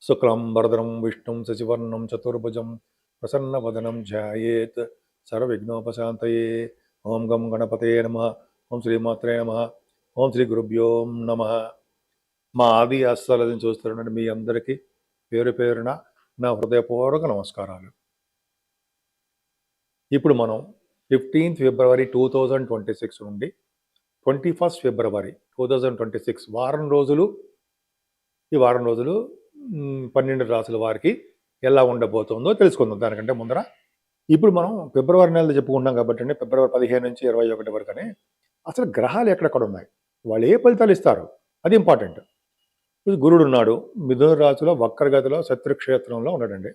శుక్లాంబరధరం విష్ణుం శశివర్ణం చతుర్భుజం ప్రసన్నవదనం ధ్యాయేత్ సర్వవిఘ్నోపశాంతయే. ఓం గం గణపతే నమ. ఓం శ్రీమాత్రే నమ. ఓం శ్రీ గురుభ్యో నమ. మా ఆది ఆస్థాలని చూస్తున్నట్టు మీ అందరికీ పేరు పేరున నా హృదయపూర్వక నమస్కారాలు. ఇప్పుడు మనం 15th ఫిబ్రవరి 2026 నుండి 21st ఫిబ్రవరి 2026 వారం రోజులు, ఈ వారం రోజులు 12 రాసుల వారికి ఎలా ఉండబోతుందో తెలుసుకుందాం. దానికంటే ముందర ఇప్పుడు మనం ఫిబ్రవరి నెలలో చెప్పుకుంటున్నాం కాబట్టి అండి, ఫిబ్రవరి 15 నుంచి 21 వరకు అని అసలు గ్రహాలు ఎక్కడెక్కడ ఉన్నాయి, వాళ్ళు ఏ ఫలితాలు ఇస్తారు, అది ఇంపార్టెంట్. గురుడు ఉన్నాడు మిథున రాశిలో వక్రగతిలో శత్రుక్షేత్రంలో ఉన్నాడండి.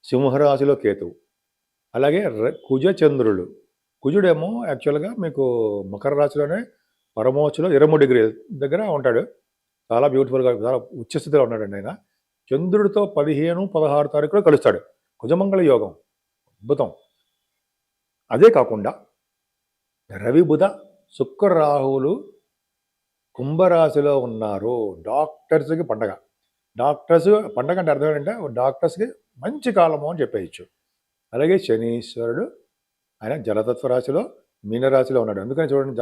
సింహరాశిలో కేతువు, అలాగే కుజ చంద్రులు. కుజుడేమో యాక్చువల్గా మీకు మకర రాశిలోనే పరమోచ్చులో 23 డిగ్రీల దగ్గర ఉంటాడు. చాలా బ్యూటిఫుల్గా చాలా ఉచ్చస్థితిలో ఉన్నాడండి ఆయన. చంద్రుడితో 15, 16 తారీఖులో కలుస్తాడు. కుజమంగళ యోగం అద్భుతం. అదే కాకుండా రవి బుధ శుక్ర రాహువులు కుంభరాశిలో ఉన్నారు. డాక్టర్స్కి పండగ. డాక్టర్స్ పండగ అంటే అర్థం ఏంటంటే డాక్టర్స్కి మంచి కాలము అని చెప్పేయచ్చు. అలాగే శనీశ్వరుడు ఆయన జలతత్వ రాశిలో మీనరాశిలో ఉన్నాడు. అందుకని చూడండి,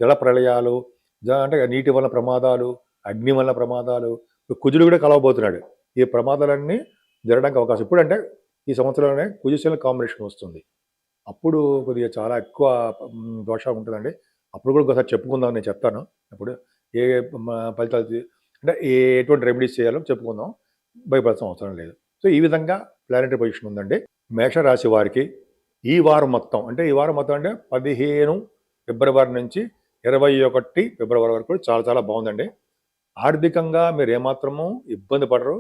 జల ప్రళయాలు అంటే నీటి వల్ల ప్రమాదాలు, అగ్ని వల్ల ప్రమాదాలు, కుజుడు కూడా కలవబోతున్నాడు. ఈ ప్రమాదాలన్నీ జరగడానికి అవకాశం ఇప్పుడు అంటే ఈ సంవత్సరంలోనే కుజశల కాంబినేషన్ వస్తుంది. అప్పుడు కొద్దిగా చాలా ఎక్కువ దోషం ఉంటుందండి. అప్పుడు కూడా ఒకసారి చెప్పుకుందాం, నేను చెప్తాను. అప్పుడు ఏ ఫలితాలు అంటే ఎటువంటి రెమెడీస్ చేయాలో చెప్పుకుందాం, భయపడాల్సిన అవసరం లేదు. సో ఈ విధంగా ప్లానెటరీ పొజిషన్ ఉందండి. మేషరాశి వారికి ఈ వారం మొత్తం అంటే 15 ఫిబ్రవరి నుంచి 21 ఫిబ్రవరి వరకు చాలా చాలా బాగుందండి. ఆర్థికంగా మీరు ఏమాత్రము ఇబ్బంది పడరు.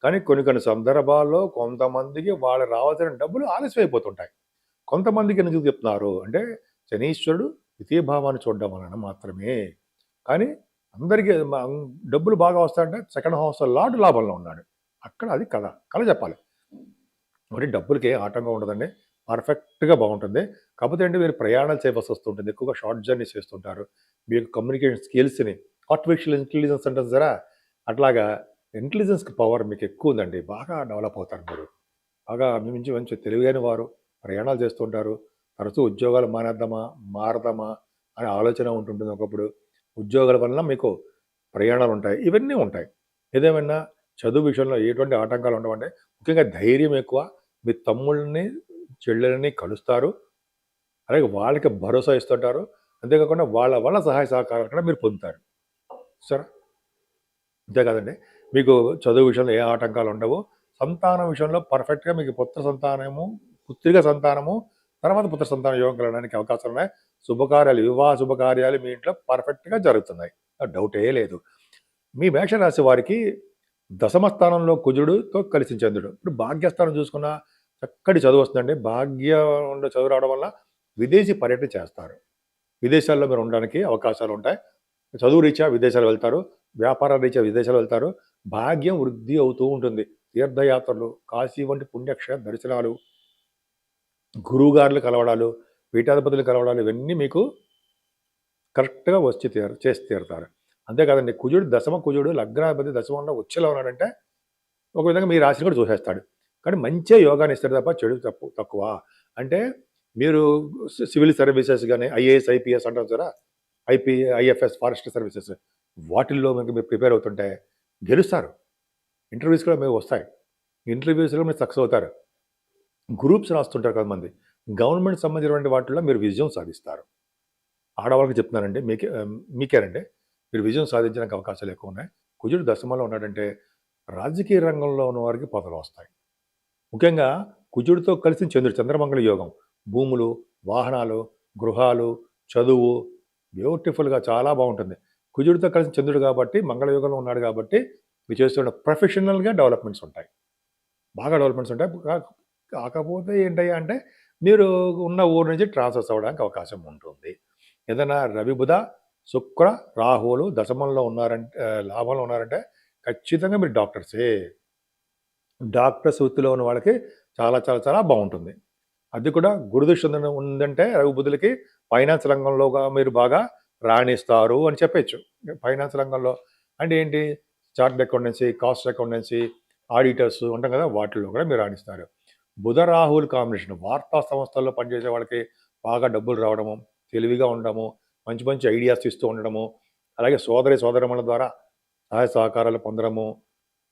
కానీ కొన్ని సందర్భాల్లో కొంతమందికి వాళ్ళు రావాల్సిన డబ్బులు ఆలస్యం అయిపోతుంటాయి. కొంతమందికి ఎందుకు చెప్తున్నారు అంటే శనీశ్వరుడు ద్వితీయ భావాన్ని చూడడం వలన మాత్రమే. కానీ అందరికీ డబ్బులు బాగా వస్తాయంటే సెకండ్ హౌస్ లార్డ్ లాభంలో ఉన్నాడు. అక్కడ అది కళ చెప్పాలి. మరి డబ్బులకి ఆటంకం ఉండదండి, పర్ఫెక్ట్గా బాగుంటుంది. కాకపోతే అంటే మీరు ప్రయాణాలు చేయవలసి వస్తుంటుంది, ఎక్కువగా షార్ట్ జర్నీస్ చేస్తుంటారు. మీ యొక్క కమ్యూనికేషన్ స్కిల్స్ని ఆర్టిఫిషియల్ ఇంటెలిజెన్స్ అంటారు సరే, అట్లాగా ఇంటెలిజెన్స్కి పవర్ మీకు ఎక్కువ ఉందండి. బాగా డెవలప్ అవుతారు మీరు. బాగా మంచి తెలివైన వారు, ప్రయాణాలు చేస్తుంటారు. తరచూ ఉద్యోగాలు మారదామా అనే ఆలోచన ఉంటుంటుంది. ఒకప్పుడు ఉద్యోగాల వలన మీకు ప్రయాణాలు ఉంటాయి, ఇవన్నీ ఉంటాయి. ఏదేమైనా చదువు విషయంలో ఎటువంటి ఆటంకాలు ఉండవండి. ముఖ్యంగా ధైర్యం ఎక్కువ. మీ తమ్ముళ్ళని చెల్లెలని కలుస్తారు, అలాగే వాళ్ళకి భరోసా ఇస్తుంటారు. అంతేకాకుండా వాళ్ళ వల్ల సహాయ సహకారాలు కూడా మీరు పొందుతారు. సరే, అంతే కాదండి, మీకు చదువు విషయంలో ఏ ఆటంకాలు ఉండవు. సంతానం విషయంలో పర్ఫెక్ట్గా మీకు పుత్రిక సంతానము, తర్వాత పుత్ర సంతాన యోగం కలగడానికి అవకాశాలు ఉన్నాయి. శుభకార్యాలు, వివాహ శుభకార్యాలు మీ ఇంట్లో పర్ఫెక్ట్గా జరుగుతున్నాయి, డౌటే లేదు. మీ మేషరాశి వారికి దశమ స్థానంలో కుజుడుతో కలిసి చంద్రుడు. ఇప్పుడు భాగ్యస్థానం చూసుకున్న చక్కటి చదువు వస్తుందండి. భాగ్యం చదువు రావడం వల్ల విదేశీ పర్యటన చేస్తారు. విదేశాల్లో మీరు ఉండడానికి అవకాశాలు ఉంటాయి. చదువు రీత్యా విదేశాలు వెళ్తారు, వ్యాపార రీత్యా విదేశాలు వెళ్తారు. భాగ్యం వృద్ధి అవుతూ ఉంటుంది. తీర్థయాత్రలు, కాశీ వంటి పుణ్యక్షేత్ర దర్శనాలు, గురువుగారులు కలవడాలు, పీఠాధిపతులు కలవడాలు, ఇవన్నీ మీకు కరెక్ట్గా చేసి తీరుతారు. అంతేకాదండి, కుజుడు లగ్నాధిపతి దశమంలో ఉచ్చలో ఉన్నాడంటే ఒక విధంగా మీ రాశిని కూడా చూసేస్తాడు. కానీ మంచి యోగాన్ని ఇస్తాడు తప్ప చెడు తక్కువ. అంటే మీరు సివిల్ సర్వీసెస్ కానీ ఐఏఎస్ ఐపీఎస్ అంటారు కదా, ఐఎఫ్ఎస్ ఫారెస్ట్ సర్వీసెస్, వాటిల్లో మీరు ప్రిపేర్ అవుతుంటే గెలుస్తారు. ఇంటర్వ్యూస్ కూడా మీకు వస్తాయి. ఇంటర్వ్యూస్లో మీరు సక్సెస్ అవుతారు. గ్రూప్స్ రాస్తుంటారు కొంతమంది, గవర్నమెంట్ సంబంధించినటువంటి వాటిల్లో మీరు విజయం సాధిస్తారు. ఆడవాళ్ళకి చెప్తున్నానండి, మీకేనండి, మీరు విజయం సాధించడానికి అవకాశాలు ఎక్కువ ఉన్నాయి. కుజుడు దశమంలో ఉన్నాడంటే రాజకీయ రంగంలో ఉన్న వారికి పదవులు వస్తాయి. ముఖ్యంగా కుజుడితో కలిసి చంద్రమంగళ యోగం, భూములు, వాహనాలు, గృహాలు, చదువు బ్యూటిఫుల్గా చాలా బాగుంటుంది. కుజుడితో కలిసి చంద్రుడు కాబట్టి మంగళయోగంలో ఉన్నాడు కాబట్టి మీరు చేస్తున్న ప్రొఫెషనల్గా డెవలప్మెంట్స్ ఉంటాయి, బాగా డెవలప్మెంట్స్ ఉంటాయి. కాకపోతే ఏంటయ్యా అంటే మీరు ఉన్న ఊరు నుంచి ట్రాన్స్ఫర్స్ అవ్వడానికి అవకాశం ఉంటుంది. ఏదైనా రవి బుధ శుక్ర రాహువులు దశమంలో ఉన్నారంటే, లాభంలో ఉన్నారంటే ఖచ్చితంగా మీరు డాక్టర్స్ వృత్తిలో ఉన్న వాళ్ళకి చాలా చాలా చాలా బాగుంటుంది. అది కూడా గురుదృష్టి ఉందంటే రవి బుధులకి ఫైనాన్స్ రంగంలో మీరు బాగా రాణిస్తారు అని చెప్పచ్చు. ఫైనాన్స్ రంగంలో అంటే ఏంటి, chartered accountancy, cost accountancy, auditors ఉంటాం కదా, వాటిల్లో కూడా మీరు రాణిస్తారు. బుధ రాహువుల కాంబినేషన్ వార్తా సంస్థల్లో పనిచేసే వాళ్ళకి బాగా డబ్బులు రావడము, తెలివిగా ఉండడము, మంచి మంచి ఐడియాస్ ఇస్తూ ఉండడము, అలాగే సోదరీమణుల ద్వారా సహాయ సహకారాలు పొందడము,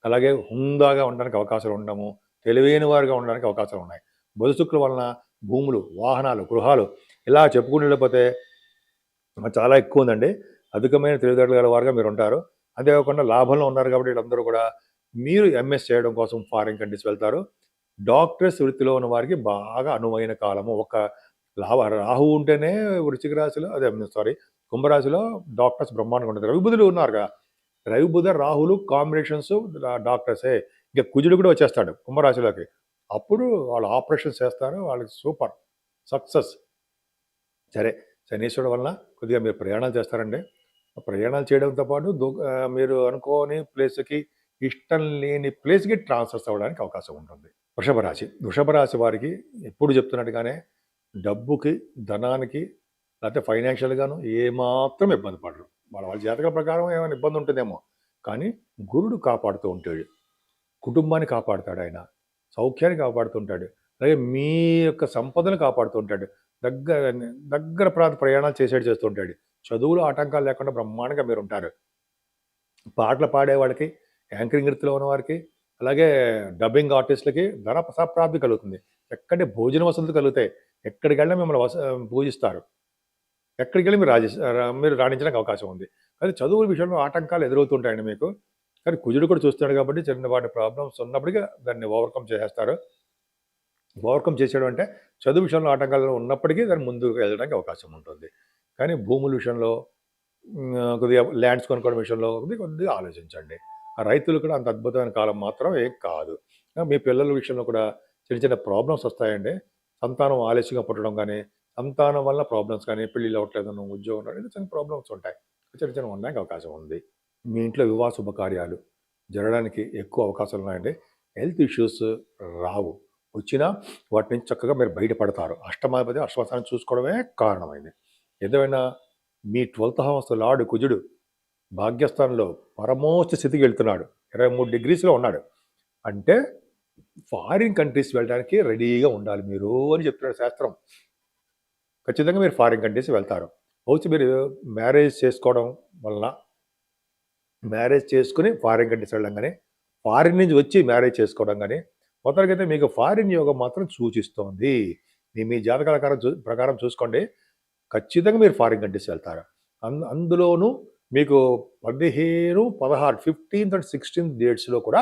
అలాగే హుందాగా ఉండడానికి అవకాశాలు ఉండడము, తెలివైన వారుగా ఉండడానికి అవకాశాలు ఉన్నాయి. బుధ శుక్రుల వలన భూములు, వాహనాలు, గృహాలు ఇలా చెప్పుకుని వెళ్ళిపోతే చాలా ఎక్కువ ఉందండి. అధికమైన తెలివితేటలు గల వారుగా మీరు ఉంటారు. అంతేకాకుండా లాభంలో ఉన్నారు కాబట్టి వీళ్ళందరూ కూడా మీరు ఎంఎస్ చేయడం కోసం ఫారిన్ కంట్రీస్ వెళ్తారు. డాక్టర్స్ వృత్తిలో ఉన్న వారికి బాగా అనువైన కాలము. ఒక రాహువు ఉంటేనే వృశ్చిక రాశిలో కుంభరాశిలో డాక్టర్స్ బ్రహ్మాండంగా ఉంటుంది. రవి బుధులు ఉన్నారుగా. రవి బుధ రాహులు కాంబినేషన్స్ డాక్టర్సే. ఇక కుజుడు కూడా వచ్చేస్తాడు కుంభరాశిలోకి. అప్పుడు వాళ్ళు ఆపరేషన్స్ చేస్తారు. వాళ్ళకి సూపర్ సక్సెస్. సరే, శనీశ్వరుడు వలన కొద్దిగా మీరు ప్రయాణాలు చేస్తారండి. ప్రయాణాలు చేయడంతో పాటు మీరు అనుకోని ప్లేస్‌కి, ఇష్టం లేని ప్లేస్‌కి ట్రాన్స్‌ఫర్స్ అవ్వడానికి అవకాశం ఉంటుంది. వృషభ రాశి వారికి ఎప్పుడు చెప్తున్నట్టుగానే డబ్బుకి, ధనానికి లేకపోతే ఫైనాన్షియల్‌గాను ఏమాత్రం ఇబ్బంది పడరు. వాళ్ళ జాతకాల ప్రకారం ఏమైనా ఇబ్బంది ఉంటుందేమో. కానీ గురుడు కాపాడుతూ ఉంటాడు. కుటుంబాన్ని కాపాడుతాడాయన. సౌఖ్యాన్ని కాపాడుతుంటాడు. అలాగే మీ యొక్క సంపదను కాపాడుతుంటాడు. దగ్గర దగ్గర ప్రాంత ప్రయాణాలు చేస్తూ ఉంటాడు. చదువులో ఆటంకాలు లేకుండా బ్రహ్మాండంగా మీరుంటారు. పాటలు పాడే వాళ్ళకి, యాంకరింగ్ వృత్తిలో ఉన్నవారికి, అలాగే డబ్బింగ్ ఆర్టిస్టులకి ధన సంప్రాప్తి కలుగుతుంది. చక్కటి భోజన వసతులు కలుగుతాయి. ఎక్కడికెళ్ళినా మిమ్మల్ని పూజిస్తారు. ఎక్కడికెళ్ళి మీరు రాణించడానికి అవకాశం ఉంది. కానీ చదువుల విషయంలో ఆటంకాలు ఎదురవుతుంటాయండి మీకు. కానీ కుజుడు కూడా చూస్తున్నాడు కాబట్టి చిన్నపాటి ప్రాబ్లమ్స్ ఉన్నప్పటికీ దాన్ని ఓవర్‌కమ్ చేసేస్తారు. ఓవర్‌కమ్ చేసేయడం అంటే చదువు విషయంలో ఆటంకాలు ఉన్నప్పటికీ దాన్ని ముందుకు వెళ్ళడానికి అవకాశం ఉంటుంది. కానీ భూముల విషయంలో కొద్దిగా ల్యాండ్స్ కొనుక్కోవడం విషయంలో కొద్దిగా ఆలోచించండి. ఆ రైతులు కూడా అంత అద్భుతమైన కాలం మాత్రం ఏం కాదు. మీ పిల్లల విషయంలో కూడా చిన్న చిన్న ప్రాబ్లమ్స్ వస్తాయండి. సంతానం ఆలస్యంగా పుట్టడం కానీ, సంతానం వల్ల ప్రాబ్లమ్స్ కానీ, పెళ్ళిళ్ళు అవ్వట్లేదనో, ఉద్యోగం రాలేదు, చిన్న ప్రాబ్లమ్స్ ఉంటాయి. చిన్న చిన్నవి ఉండడానికి అవకాశం ఉంది. మీ ఇంట్లో వివాహ శుభకార్యాలు జరగడానికి ఎక్కువ అవకాశాలు ఉన్నాయండి. హెల్త్ ఇష్యూస్ రావు. వచ్చినా వాటి నుంచి చక్కగా మీరు బయటపడతారు. అష్టమాధిపతి అష్టమస్థానం చూసుకోవడమే కారణమైంది. ఏదేమైనా మీ 12th హౌస్ లార్డ్ కుజుడు భాగ్యస్థానంలో పరమోచ్చ స్థితికి వెళ్తున్నాడు. 23 డిగ్రీస్‌లో ఉన్నాడు. అంటే ఫారిన్ కంట్రీస్ వెళ్ళడానికి రెడీగా ఉండాలి మీరు అని చెప్తున్నాడు శాస్త్రం. ఖచ్చితంగా మీరు ఫారిన్ కంట్రీస్ వెళ్తారు. బహుశా మీరు మ్యారేజ్ చేసుకోవడం వలన మ్యారేజ్ చేసుకుని ఫారిన్ కంట్రీస్ వెళ్ళడం గానీ, ఫారిన్ నుంచి వచ్చి మ్యారేజ్ చేసుకోవడం గానీ, మొత్తానికైతే మీకు ఫారిన్ యోగం మాత్రం సూచిస్తోంది. మీ జాతకాల ప్రకారం చూసుకోండి. ఖచ్చితంగా మీరు ఫారిన్ కంట్రీస్ వెళ్తారు. అందులోనూ మీకు 15, 16, 15th అండ్ 16th డేట్స్‌లో కూడా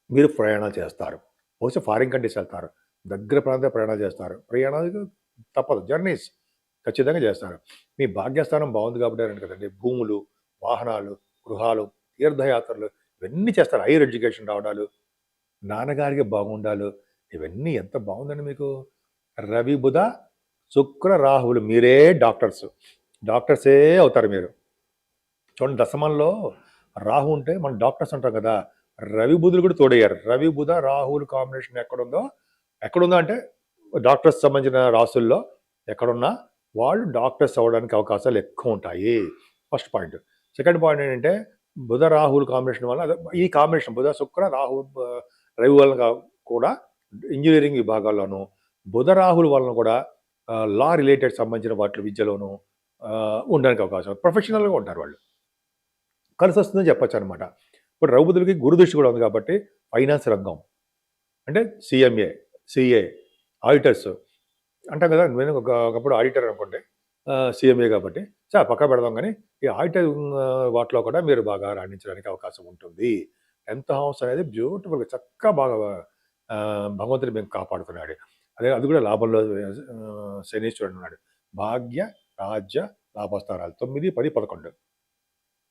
మీరు ప్రయాణాలు చేస్తారు. బహుశా ఫారిన్ కంట్రీస్ వెళ్తారు. దగ్గర ప్రాంత ప్రయాణాలు చేస్తారు. ప్రయాణాలు తప్పదు. జర్నీస్ ఖచ్చితంగా చేస్తారు. మీ భాగ్యస్థానం బాగుంది కాబట్టి కదండీ భూములు, వాహనాలు, గృహాలు, తీర్థయాత్రలు ఇవన్నీ చేస్తారు. హైయర్ ఎడ్యుకేషన్ రావడాలు, నాన్నగారికి బాగుండాలు, ఇవన్నీ ఎంత బాగుందండి మీకు. రవి, బుధ, శుక్ర, రాహువులు మీరే డాక్టర్స్. డాక్టర్సే అవుతారు మీరు. చూడండి దశమంలో రాహు ఉంటే మనం డాక్టర్స్ అంటాం కదా. రవి, బుధులు కూడా తోడయ్యారు. రవి, బుధ, రాహువులు కాంబినేషన్ ఎక్కడుందో అంటే డాక్టర్స్ సంబంధించిన రాసుల్లో ఎక్కడున్నా వాళ్ళు డాక్టర్స్ అవ్వడానికి అవకాశాలు ఎక్కువ ఉంటాయి. First point. సెకండ్ పాయింట్ ఏంటంటే బుధ, రాహువుల కాంబినేషన్ వల్ల ఈ కాంబినేషన్ బుధ, శుక్ర, రాహు, రవి వలన కూడా ఇంజినీరింగ్ విభాగాల్లోనూ, బుధ, రాహుల వలన కూడా లా రిలేటెడ్ సంబంధించిన వాటి విద్యలోనూ ఉండడానికి అవకాశం. ప్రొఫెషనల్‌గా ఉంటారు వాళ్ళు. కలిసొస్తుందని చెప్పొచ్చనమాట. ఇప్పుడు రవి, బుధులకి గురుదృష్టి కూడా ఉంది కాబట్టి ఫైనాన్స్ రంగం అంటే సీఎంఏ, సీఏ, ఆడిటర్స్ అంటాం కదా. నేను ఒకప్పుడు ఆడిటర్ అనుకోండి. సీఎంఏ కాబట్టి పక్కన పెడదాం కానీ ఈ ఆడిటర్ వాటిలో కూడా మీరు బాగా రాణించడానికి అవకాశం ఉంటుంది. 10th హౌస్ అనేది బ్యూటిఫుల్‌గా చక్కగా బాగా భగవంతుడు మీకు కాపాడుతున్నాడు. అది కూడా లాభంలో శనీశ్వరుడు ఉన్నాడు. భాగ్య, రాజ్య, లాభస్థానాలు 9, 10, 11,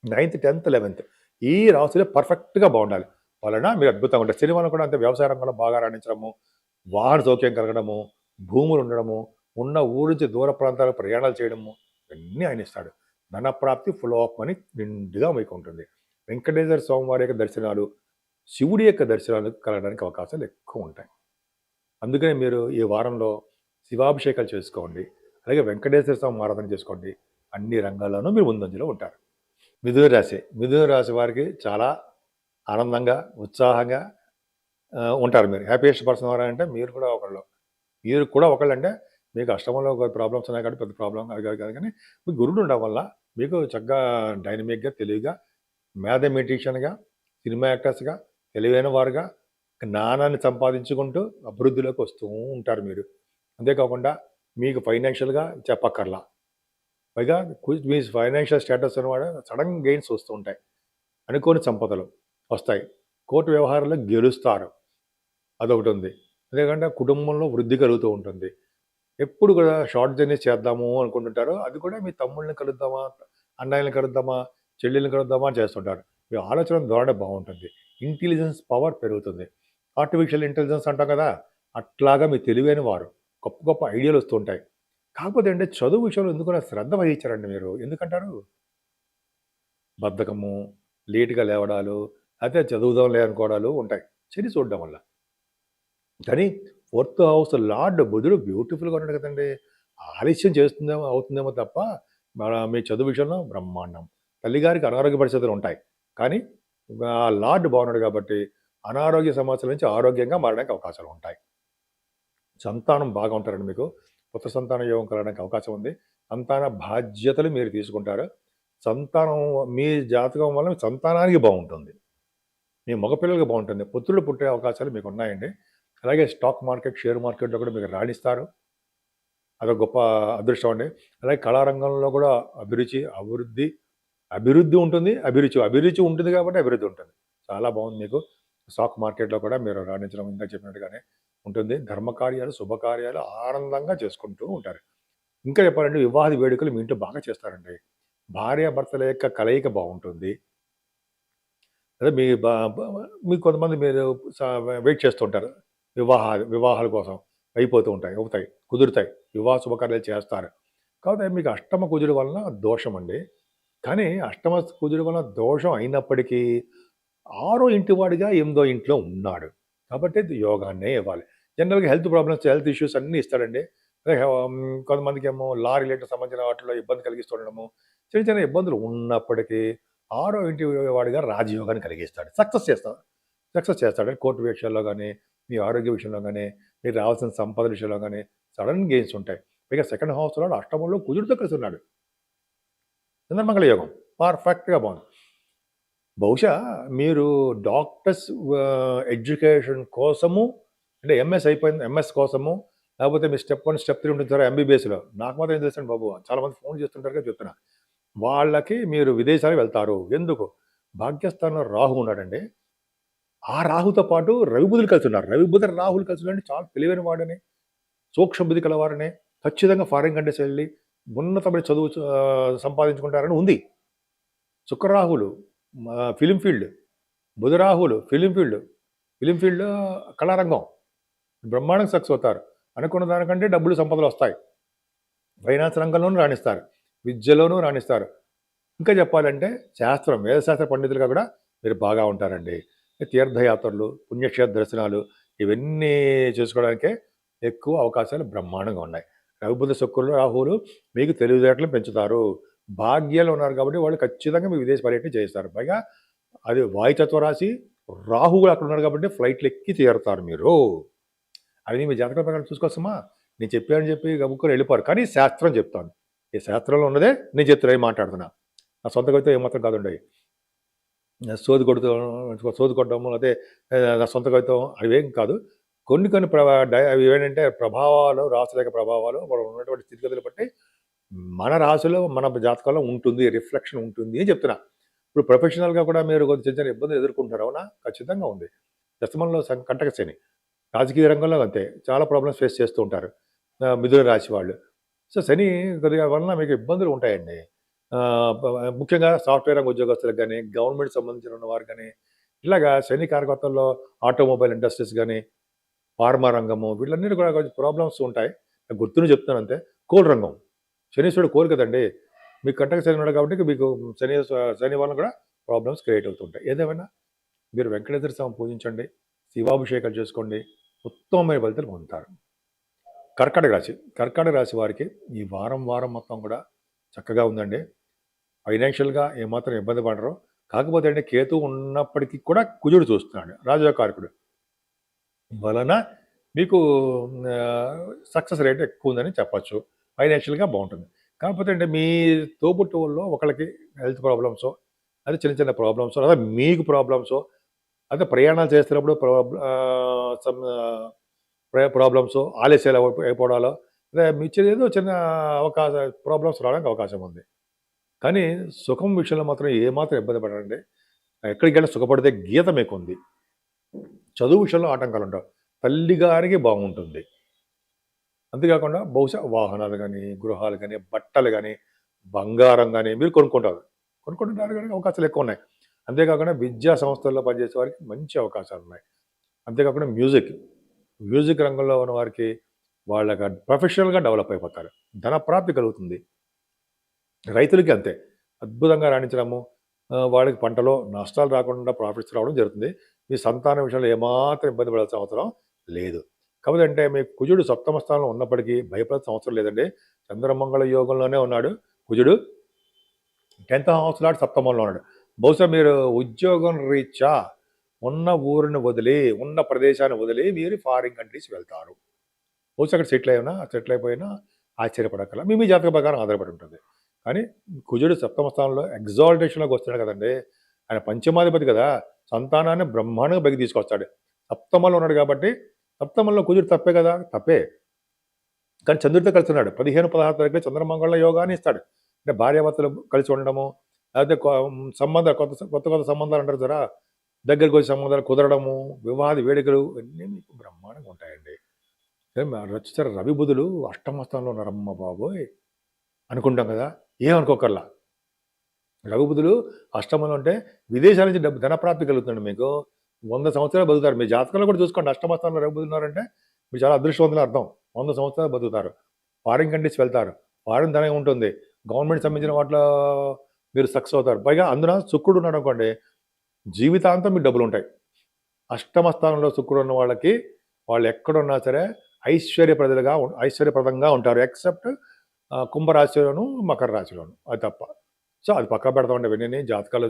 9th, 10th, 11th ఈ రాశులు పర్ఫెక్ట్‌గా బాగుండాలి. వలన మీరు అద్భుతంగా ఉంటారు. శని వలన కూడా అంతే వ్యవసాయ రంగంలో బాగా రాణించడము, వాహన సౌఖ్యం కలగడము, భూములు ఉండడము, ఉన్న ఊరు నుంచి దూర ప్రాంతాలకు ప్రయాణాలు చేయడము ఇవన్నీ ఆయన ఇస్తాడు. ధనప్రాప్తి, ఫ్లో ఆఫ్ మనీ నిండుగా మీకు ఉంటుంది. వెంకటేశ్వర స్వామి వారి యొక్క దర్శనాలు, శివుడి యొక్క దర్శనాలు కలగడానికి అవకాశాలు ఎక్కువ ఉంటాయి. అందుకని మీరు ఈ వారంలో శివాభిషేకాలు చేసుకోండి. అలాగే వెంకటేశ్వర స్వామి ఆరాధన చేసుకోండి. అన్ని రంగాల్లోనూ మీరు ముందంజలో ఉంటారు. మిథున రాశి వారికి చాలా ఆనందంగా, ఉత్సాహంగా ఉంటారు మీరు. హ్యాపీయెస్ట్ పర్సన్ ఎవరంటే మీరు కూడా ఒకళ్ళు. మీరు కూడా ఒకళ్ళంటే మీకు అష్టమంలో ప్రాబ్లమ్స్ ఉన్నాయి కాబట్టి పెద్ద ప్రాబ్లమ్ కాదు కానీ మీకు గురుడు ఉండడం వల్ల మీకు చక్కగా డైనమిక్‌గా, తెలివిగా, మ్యాథమెటిషియన్‌గా, సినిమా యాక్టర్స్‌గా, తెలివైన వారుగా, జ్ఞానాన్ని సంపాదించుకుంటూ అభివృద్ధిలోకి వస్తూ ఉంటారు మీరు. అంతేకాకుండా మీకు ఫైనాన్షియల్‌గా చెప్పక్కర్లా. పైగా మీ ఫైనాన్షియల్ స్టేటస్ ఉన్నవాడు సడన్ గెయిన్స్ వస్తూ ఉంటాయి. అనుకోని సంపదలు వస్తాయి. కోర్టు వ్యవహారాల్లో గెలుస్తారు. అదొకటి ఉంది. ఎందుకంటే కుటుంబంలో వృద్ధి కలుగుతూ ఉంటుంది. ఎప్పుడు కూడా షార్ట్ జర్నీస్ చేద్దాము అనుకుంటుంటారు. అది కూడా మీ తమ్ముళ్ళని కలుద్దామా, అన్నయ్యలని కలుద్దామా, చెల్లెల్ని కలుద్దామా అని చేస్తుంటారు. మీ ఆలోచన ధోరణి బాగుంటుంది. ఇంటెలిజెన్స్ పవర్ పెరుగుతుంది. ఆర్టిఫిషియల్ ఇంటెలిజెన్స్ అంటాం కదా! అట్లాగా మీ తెలివైన వారు. గొప్ప గొప్ప ఐడియాలు వస్తూ ఉంటాయి. కాకపోతే అంటే చదువు విషయంలో ఎందుకో శ్రద్ధ వహించరండి మీరు. ఎందుకంటారు? బద్ధకము, లేట్‌గా లేవడాలు, అయితే చదువుదాంలే అనుకోవడాలు ఉంటాయి. శని చూడడం వల్ల. కానీ ఫోర్త్ హౌస్ లార్డ్ బుధుడు బ్యూటిఫుల్‌గా ఉన్నాడు కదండీ! ఆలస్యం చేస్తుందేమో అవుతుందేమో తప్ప మీ చదువు విషయంలో బ్రహ్మాండం. తల్లిగారికి అనారోగ్య పరిస్థితులు ఉంటాయి. కానీ లార్డ్ బాగున్నాడు కాబట్టి అనారోగ్య సమస్యల నుంచి ఆరోగ్యంగా మారడానికి అవకాశాలు ఉంటాయి. సంతానం బాగా ఉంటారండి మీకు. పుత్ర సంతాన యోగం కలగడానికి అవకాశం ఉంది. సంతాన బాధ్యతలు మీరు తీసుకుంటారు. సంతానం మీ జాతకం వల్ల మీ సంతానానికి బాగుంటుంది. మీ మగపిల్లలకి బాగుంటుంది. పుత్రులు పుట్టే అవకాశాలు మీకు ఉన్నాయండి. అలాగే స్టాక్ మార్కెట్, షేర్ మార్కెట్‌లో కూడా మీరు రాణిస్తారు. అదొక గొప్ప అదృష్టం అండి. అలాగే కళారంగంలో కూడా అభివృద్ధి ఉంటుంది. అభిరుచి ఉంటుంది కాబట్టి అభివృద్ధి ఉంటుంది. చాలా బాగుంది మీకు. స్టాక్ మార్కెట్‌లో కూడా మీరు రాణించడం ఇందాక చెప్పినట్టుగానే ఉంటుంది. ధర్మకార్యాలు, శుభకార్యాలు ఆనందంగా చేసుకుంటూ ఉంటారు. ఇంకా చెప్పాలంటే వివాహాది వేడుకలు మీ ఇంట్లో బాగా చేస్తారండి. భార్యాభర్తల యొక్క కలయిక బాగుంటుంది. అదే మీ బ బ మీకు కొంతమంది మీరు స వెయిట్ చేస్తుంటారు. వివాహాల కోసం అయిపోతూ ఉంటాయి. అవుతాయి. కుదురుతాయి. వివాహ శుభకార్యాలు చేస్తారు. కాకపోతే మీకు అష్టమ కుజుడు వలన దోషమండి. కానీ అష్టమ కుజుడు వలన దోషం అయినప్పటికీ, ఆరో ఇంటి వాడిగా ఎనిమిదో ఇంట్లో ఉన్నాడు. కాబట్టి ఇది యోగాన్నే ఇవ్వాలి. జనరల్‌గా హెల్త్ ఇష్యూస్ అన్నీ ఇస్తాడండి. కొంతమందికేమో లా రిలేటెడ్ సంబంధించిన వాటిలో ఇబ్బంది కలిగిస్తుండడము, చిన్న చిన్న ఇబ్బందులు ఉన్నప్పటికీ, ఆరో ఇంటి వాడిగా రాజయోగాన్ని కలిగిస్తాడు. సక్సెస్ చేస్తాడు. కోర్టు విషయాల్లో గానీ, మీ ఆరోగ్య విషయంలో గానీ, మీకు రావాల్సిన సంపద విషయంలో గానీ, సడన్ గెయిన్స్ ఉంటాయి. పైగా సెకండ్ హౌస్‌లో అష్టమంలో కుజుడితో కలిసి ఉన్నాడు. చంద్రమంగళ యోగం. పర్ఫెక్ట్‌గా బావుంది. బహుశా మీరు డాక్టర్స్ ఎడ్యుకేషన్ కోసము అంటే ఎంఎస్ కోసము, లేకపోతే మీ స్టెప్ 1, స్టెప్ 3 ఉంటుంది సార్ ఎంబీబీఎస్‌లో. నాకు మాత్రం ఏం తెలుసండి బాబు! చాలామంది ఫోన్ చేస్తుంటారు కదా! చెప్తున్నా. వాళ్ళకి మీరు విదేశాలకు వెళ్తారు. ఎందుకు? భాగ్యస్థానంలో రాహు ఉన్నాడండి. ఆ రాహుతో పాటు రవి బుధులు కలిసి ఉన్నారు. రవి బుధ రాహులు కలిసి ఉన్నారంటే చాలా తెలివైన వాడని, సూక్ష్మ బుద్ధి కలవారని, ఖచ్చితంగా ఫారిన్ కంట్రీస్ వెళ్లి ఉన్నతమైన చదువు సంపాదించుకుంటారని ఉంది. శుక్రరాహులు ఫిల్మ్ ఫీల్డ్, బుధరాహులు ఫిల్మ్ ఫీల్డ్ కళారంగం బ్రహ్మాండంగా సక్సెస్ అవుతారు. అనుకున్న దానికంటే డబ్బులు సంపదలు వస్తాయి. ఫైనాన్స్ రంగంలోనూ రాణిస్తారు. విద్యలోనూ రాణిస్తారు. ఇంకా చెప్పాలంటే వేదశాస్త్ర పండితులుగా కూడా మీరు బాగా ఉంటారండి. తీర్థయాత్రలు, పుణ్యక్షేత్ర దర్శనాలు ఇవన్నీ చేసుకోవడానికే ఎక్కువ అవకాశాలు బ్రహ్మాండంగా ఉన్నాయి. రవిబుధ శుక్రులు, రాహువులు మీకు తెలివితేటలను పెంచుతారు. భాగ్యాలు ఉన్నారు కాబట్టి వాళ్ళు ఖచ్చితంగా మీ విదేశ పర్యటన చేస్తారు. పైగా అది వాయుతత్వ రాశి, రాహు కూడా అక్కడ ఉన్నాడు కాబట్టి ఫ్లైట్లు ఎక్కి తీరుతారు మీరు. అది మీ జాతకం ప్రకారం చూసుకోవచ్చమ్మా. నేను చెప్పానని చెప్పి గబుక్కుని వెళ్ళిపోరు. కానీ శాస్త్రం చెప్తాను. ఈ శాస్త్రంలో ఉన్నదే నేను చెప్తున్నా, ఏం మాట్లాడుతున్నా. నా సొంత కవిత ఏమాత్రం కాదండి. సోది కొడుతూ సోది కొట్టడము లేతే నా సొంత కవిత్వం అవేం కాదు. కొన్ని కొన్ని అవి ఏంటంటే ప్రభావాలు, రాసుల యొక్క ప్రభావాలు మనం ఉన్నటువంటి స్థితిగతులు బట్టి మన రాశిలో, మన జాతకంలో ఉంటుంది. రిఫ్లెక్షన్ ఉంటుంది అని చెప్తున్నా. ఇప్పుడు ప్రొఫెషనల్‌గా కూడా మీరు కొంచెం చిన్న చిన్న ఇబ్బందులు ఎదుర్కొంటున్నారు. అవునా? ఖచ్చితంగా ఉంది. దశమంలో కంటక శని. రాజకీయ రంగంలో అంతే. చాలా ప్రాబ్లమ్స్ ఫేస్ చేస్తూ ఉంటారు. మిథున రాశి వాళ్ళు. సో, శని కొద్దిగా వలన మీకు ఇబ్బందులు ఉంటాయండి. ముఖ్యంగా సాఫ్ట్‌వేర్ రంగ ఉద్యోగస్తులకు గాని, గవర్నమెంట్ సంబంధించిన ఉన్నవారు గాని, ఇలాగా శని కారకత్వంలో ఆటోమొబైల్ ఇండస్ట్రీస్ గాని, ఫార్మా రంగము వీళ్ళన్నిటి కూడా కొంచెం ప్రాబ్లమ్స్ ఉంటాయి. గుర్తుని చెప్తాను అంతే. కోల్ రంగం. శనీశ్వరుడు కోల్ కదండీ! మీకు కంటక శని ఉన్నాడు కాబట్టి మీకు శని వలన కూడా ప్రాబ్లమ్స్ క్రియేట్ అవుతుంటాయి. ఏదేమైనా మీరు వెంకటేశ్వర స్వామిని పూజించండి. శివాభిషేకాలు చేసుకోండి. ఉత్తమమైన ఫలితాలు పొందుతారు. కర్కాటక రాశి వారికి ఈ వారం మొత్తం కూడా చక్కగా ఉందండి. ఫైనాన్షియల్‌గా ఏమాత్రం ఇబ్బంది పడరు. కాకపోతే అండి కేతు ఉన్నప్పటికి కూడా కుజుడు చూస్తున్నాడు. రాజయోగకారకుడు. వలన మీకు సక్సెస్ రేట్ ఎక్కువుందని చెప్పొచ్చు. ఫైనాన్షియల్‌గా బావుంటుంది. కాకపోతే అంటే మీ తోబుట్టువుల్లో ఒకళ్ళకి హెల్త్ ప్రాబ్లమ్సో, అదే చిన్న చిన్న ప్రాబ్లమ్సో, లేదా మీకు ప్రాబ్లమ్సో, అదే ప్రయాణాలు చేస్తున్నప్పుడు సమ్ ప్రాబ్లమ్సో, ఆలస్యాలు అయిపోవడాలో, లేదా మీ ఏదో చిన్న ప్రాబ్లమ్స్ రావడానికి అవకాశం ఉంది. కానీ సుఖం విషయంలో మాత్రం ఏమాత్రం ఇబ్బంది పడరండి. ఎక్కడికెళ్ళినా సుఖపడితే గీత మీకుంది. చదువు విషయంలో ఆటంకాలుండవు. తల్లిగారికి బాగుంటుంది. అంతేకాకుండా బహుశా వాహనాలు గానీ, గృహాలు గానీ, బట్టలు గానీ, బంగారం గానీ మీరు కొనుక్కుంటారు. కొనుక్కుంటున్నారు గానీ అవకాశాలెక్కువున్నాయి. అంతేకాకుండా విద్యా సంస్థల్లో పనిచేసే వారికి మంచి అవకాశాలున్నాయి. అంతేకాకుండా మ్యూజిక్ రంగంలో ఉన్న వారికి వాళ్ళకి ప్రొఫెషనల్‌గా డెవలప్ అయిపోతారు. ధన ప్రాప్తి కలుగుతుంది. రైతులకి అంతే. అద్భుతంగా రాణించడము, వాళ్ళకి పంటలో నష్టాలు రాకుండా ప్రాఫిట్స్ రావడం జరుగుతుంది. మీ సంతానం విషయంలో ఏమాత్రం ఇబ్బంది పడాల్సిన అవసరం లేదు. కాకపోతే అంటే మీ కుజుడు సప్తమ స్థానంలో ఉన్నప్పటికీ భయపడాల్సిన అవసరం లేదండి. చంద్రమంగళ యోగంలోనే ఉన్నాడు కుజుడు. 10th హౌస్ లార్డ్ సప్తమంలో ఉన్నాడు. బహుశా మీరు ఉద్యోగం రీత్యా ఉన్న ఊరిని వదిలి, ఉన్న ప్రదేశాన్ని వదిలి మీరు ఫారిన్ కంట్రీస్ వెళ్తారు. బహుశా అక్కడ సెటిల్ అయిపోయినా ఆశ్చర్యపడక్కర్లా. మీ జాతక ప్రకారం ఆధారపడి ఉంటుంది. కానీ కుజుడు సప్తమ స్థానంలో ఎగ్జాల్టేషన్‌లోకి వస్తున్నాడు కదండీ! ఆయన పంచమాధిపతి కదా! సంతానాన్ని బ్రహ్మాండంగా పైకి తీసుకొస్తాడు. సప్తమంలో ఉన్నాడు కాబట్టి, సప్తమంలో కుజుడు తప్పే కదా! తప్పే. కానీ చంద్రుడితో కలిసి ఉన్నాడు. 15, 16 తారీఖులో చంద్రమంగళ యోగాన్ని ఇస్తాడు. అంటే భార్యాభర్తలు కలిసి ఉండడము, లేకపోతే సంబంధాలు కొత్త సంబంధాలు అంటారు చూసారా? దగ్గరకొచ్చి సంబంధాలు కుదరడము, వివాహ వేడుకలు ఇవన్నీ మీకు బ్రహ్మాండంగా ఉంటాయండి. చూసారా రవి బుధులు అష్టమ స్థానంలో ఉన్నారమ్మ బాబోయ్! అనుకుంటాం కదా! ఏమనుకోకర్లా. రవి బుధులు అష్టమంలో ఉంటే విదేశాల నుంచి ధనప్రాప్తి కలుగుతుందండి మీకు. 100 సంవత్సరాలు బతుకుతారు. మీ జాతకంలో కూడా చూసుకోండి అష్టమ స్థానంలో రవి బుధులు ఉన్నారంటే మీరు చాలా అదృష్టవంతులని అర్థం. 100 సంవత్సరాలు బతుకుతారు. ఫారిన్ కంట్రీస్ వెళ్తారు. ఫారిన్ ధనం ఉంటుంది. గవర్నమెంట్ సంబంధించిన వాటిలో మీరు సక్సెస్ అవుతారు. పైగా అందున శుక్రుడు ఉన్నాడనుకోండి, జీవితాంతం మీకు డబ్బులుంటాయి. అష్టమ స్థానంలో శుక్రుడు ఉన్న వాళ్ళకి వాళ్ళు ఎక్కడున్నా సరే ఐశ్వర్యప్రదంగా ఉంటారు. ఎక్సెప్ట్ కుంభరాశిలోను, మకర రాశిలోను. అది తప్ప. సో, అది పక్కన పెడతామండి అవన్నీని జాతకాలు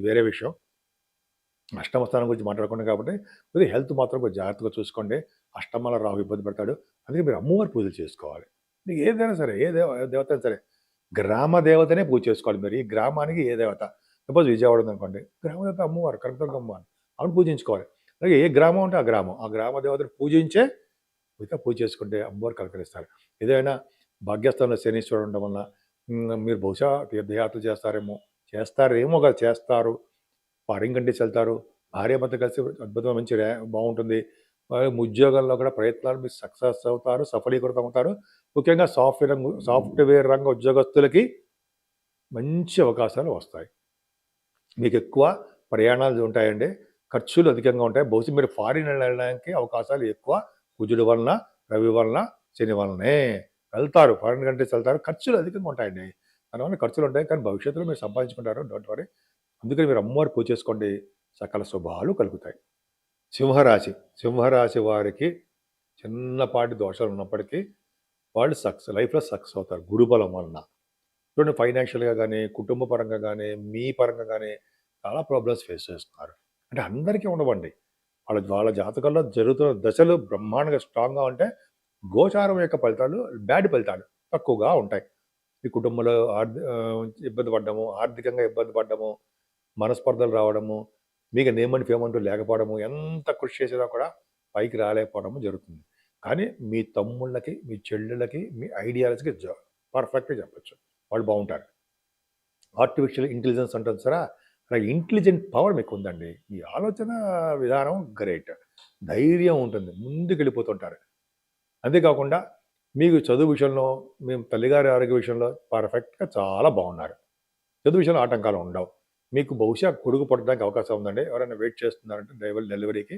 వేరే విషయం. అష్టమ స్థానం గురించి మాట్లాడుకున్నాం కాబట్టి కొద్దిగా హెల్త్ మాత్రం కొంచెం జాగ్రత్తగా చూసుకోండి. అష్టమంలో రాహు ఇబ్బంది పెడతాడు. అందుకే మీరు అమ్మవారి పూజలు చేసుకోవాలి. మీకు ఏదైనా సరే ఏ దేవత అయినా సరే గ్రామ దేవతనే పూజ చేసుకోవాలి మీరు. ఈ గ్రామానికి ఏ దేవత సపోజ్ విజయవాడ ఉందనుకోండి, గ్రామ దేవత అమ్మవారు కనకదుర్గమ్మ ఆవిడని పూజించుకోవాలి. అలాగే ఏ గ్రామం ఉంటే ఆ గ్రామ దేవతను పూజించే మిగతా పూజ చేసుకుంటే అమ్మవారు కలకరిస్తారు. ఏదైనా భాగ్యస్థానంలో శనీశ్వరుడు ఉండడం వల్ల మీరు బహుశా తీర్థయాత్రలు చేస్తారేమో కాదు చేస్తారు. ఫారిన్ కంట్రీస్ వెళ్తారు. భార్యాభర్త కలిసి అద్భుతమైన మంచి బాగుంటుంది. ఉద్యోగాల్లో కూడా ప్రయత్నాలు మీరు సక్సెస్ అవుతారు. సఫలీకృతం అవుతారు. ముఖ్యంగా సాఫ్ట్‌వేర్ రంగ ఉద్యోగస్తులకి మంచి అవకాశాలు వస్తాయి. మీకు ఎక్కువ ప్రయాణాలు ఉంటాయండి. ఖర్చులు అధికంగా ఉంటాయి. బహుశా మీరు ఫారిన్ వెళ్ళడానికి అవకాశాలు ఎక్కువ. కుజుడు వలన, రవి వలన, శని వలనే. వెళ్తారు. ఫారిన్ కంట్రీస్ వెళ్తారు. ఖర్చులు అధికంగా ఉంటాయండి. దానివల్ల ఖర్చులుంటాయి. కానీ భవిష్యత్తులో మీరు సంపాదించుకుంటారు. Don't worry. అందుకని మీరు అమ్మవారి పూజ చేసుకోండి. సకల శుభాలు కలుగుతాయి. సింహరాశి వారికి చిన్నపాటి దోషాలు ఉన్నప్పటికీ వాళ్ళు లైఫ్‌లో సక్సెస్ అవుతారు గురుబలం వలన. చూడండి ఫైనాన్షియల్‌గా గానీ, కుటుంబ పరంగా గానీ, మీ పరంగా గానీ చాలా ప్రాబ్లమ్స్ ఫేస్ చేస్తున్నారు. అంటే అందరికీ ఉండవండి. వాళ్ళ జాతకాల్లో జరుగుతున్న దశలు బ్రహ్మాండంగా స్ట్రాంగ్‌గా ఉంటే, గోచారం యొక్క ఫలితాలు బ్యాడ్ ఫలితాలు తక్కువగా ఉంటాయి. ఈ కుటుంబంలో ఇబ్బంది పడ్డము, ఆర్థికంగా ఇబ్బంది పడ్డము, మనస్పర్ధలు రావడము, మీకు నేమ్ అండ్ ఫేమ్ అంటూ లేకపోవడము, ఎంత కృషి చేసినా కూడా పైకి రాలేకపోవడము జరుగుతుంది. కానీ మీ తమ్ముళ్ళకి, మీ చెల్లెళ్ళకి, మీ ఐడియాలజీకి పర్ఫెక్ట్‌గా చెప్పొచ్చు. వాళ్ళు బావుంటారు. ఆర్టిఫిషియల్ ఇంటెలిజెన్స్ అంటాం చూసారా? అలా ఇంటెలిజెంట్ పవర్ మీకుందండి. ఈ ఆలోచన విధానం గ్రేట్. ధైర్యం ఉంటుంది. ముందుకెళ్ళిపోతుంటారు. అంతేకాకుండా మీకు చదువు విషయంలో, మీ తల్లిగారి ఆరోగ్య విషయంలో పర్ఫెక్ట్‌గా చాలా బాగున్నారు. చదువు విషయంలో ఆటంకాలు ఉండవు. మీకు బహుశా కొడుకు పుట్టడానికి అవకాశం ఉందండి. ఎవరైనా వెయిట్ చేస్తున్నారంటే డెలివరీకి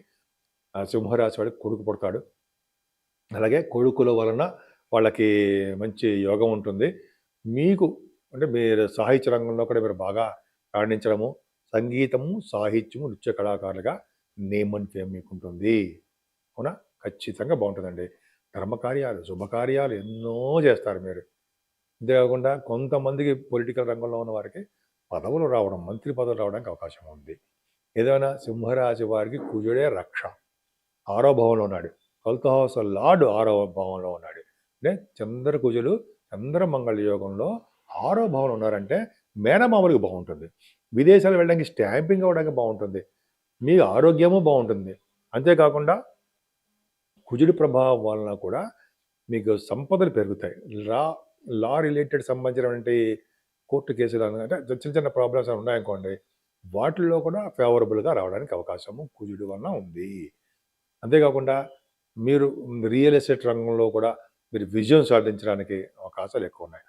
సింహరాశి వాడికి కొడుకు పుడతాడు. అలాగే కొడుకుల వలన వాళ్ళకి మంచి యోగం ఉంటుంది. మీకు అంటే మీరు సాహిత్య రంగంలో కూడా మీరు బాగా రాణించడము, సంగీతము, సాహిత్యము, నృత్య కళాకారులుగా నేమ్ అండ్ ఫేమ్ మీకుంటుంది. అవునా? ఖచ్చితంగా బావుంటుందండి. ధర్మకార్యాలు, శుభకార్యాలు ఎన్నో చేస్తారు మీరు. అంతే కాకుండా కొంతమందికి పొలిటికల్ రంగంలో ఉన్న వారికి పదవులు రావడం, మంత్రి పదవులు రావడానికి అవకాశం ఉంది. ఏదైనా సింహరాశి వారికి కుజుడే రక్ష. 6వ భావంలో ఉన్నాడు. 12th హౌస్ లార్డ్ 6వ భావంలో ఉన్నాడు. అంటే చంద్రకుజులు చంద్రమంగళ యోగంలో 6వ భావంలో ఉన్నారంటే మేనమామలకు బాగుంటుంది. విదేశాలు వెళ్ళడానికి స్టాంపింగ్ అవ్వడానికి బాగుంటుంది. మీ ఆరోగ్యము బాగుంటుంది. అంతేకాకుండా కుజుడి ప్రభావం వలన కూడా మీకు సంపదలు పెరుగుతాయి. లా రిలేటెడ్ సంబంధించినటువంటి కోర్టు కేసులు అంటే చిన్న చిన్న ప్రాబ్లమ్స్ ఉన్నాయనుకోండి, వాటిల్లో కూడా ఫేవరబుల్గా రావడానికి అవకాశము కుజుడి వలన ఉంది. అంతేకాకుండా మీరు రియల్ ఎస్టేట్ రంగంలో కూడా మీరు విజయం సాధించడానికి అవకాశాలు ఎక్కువ ఉన్నాయి.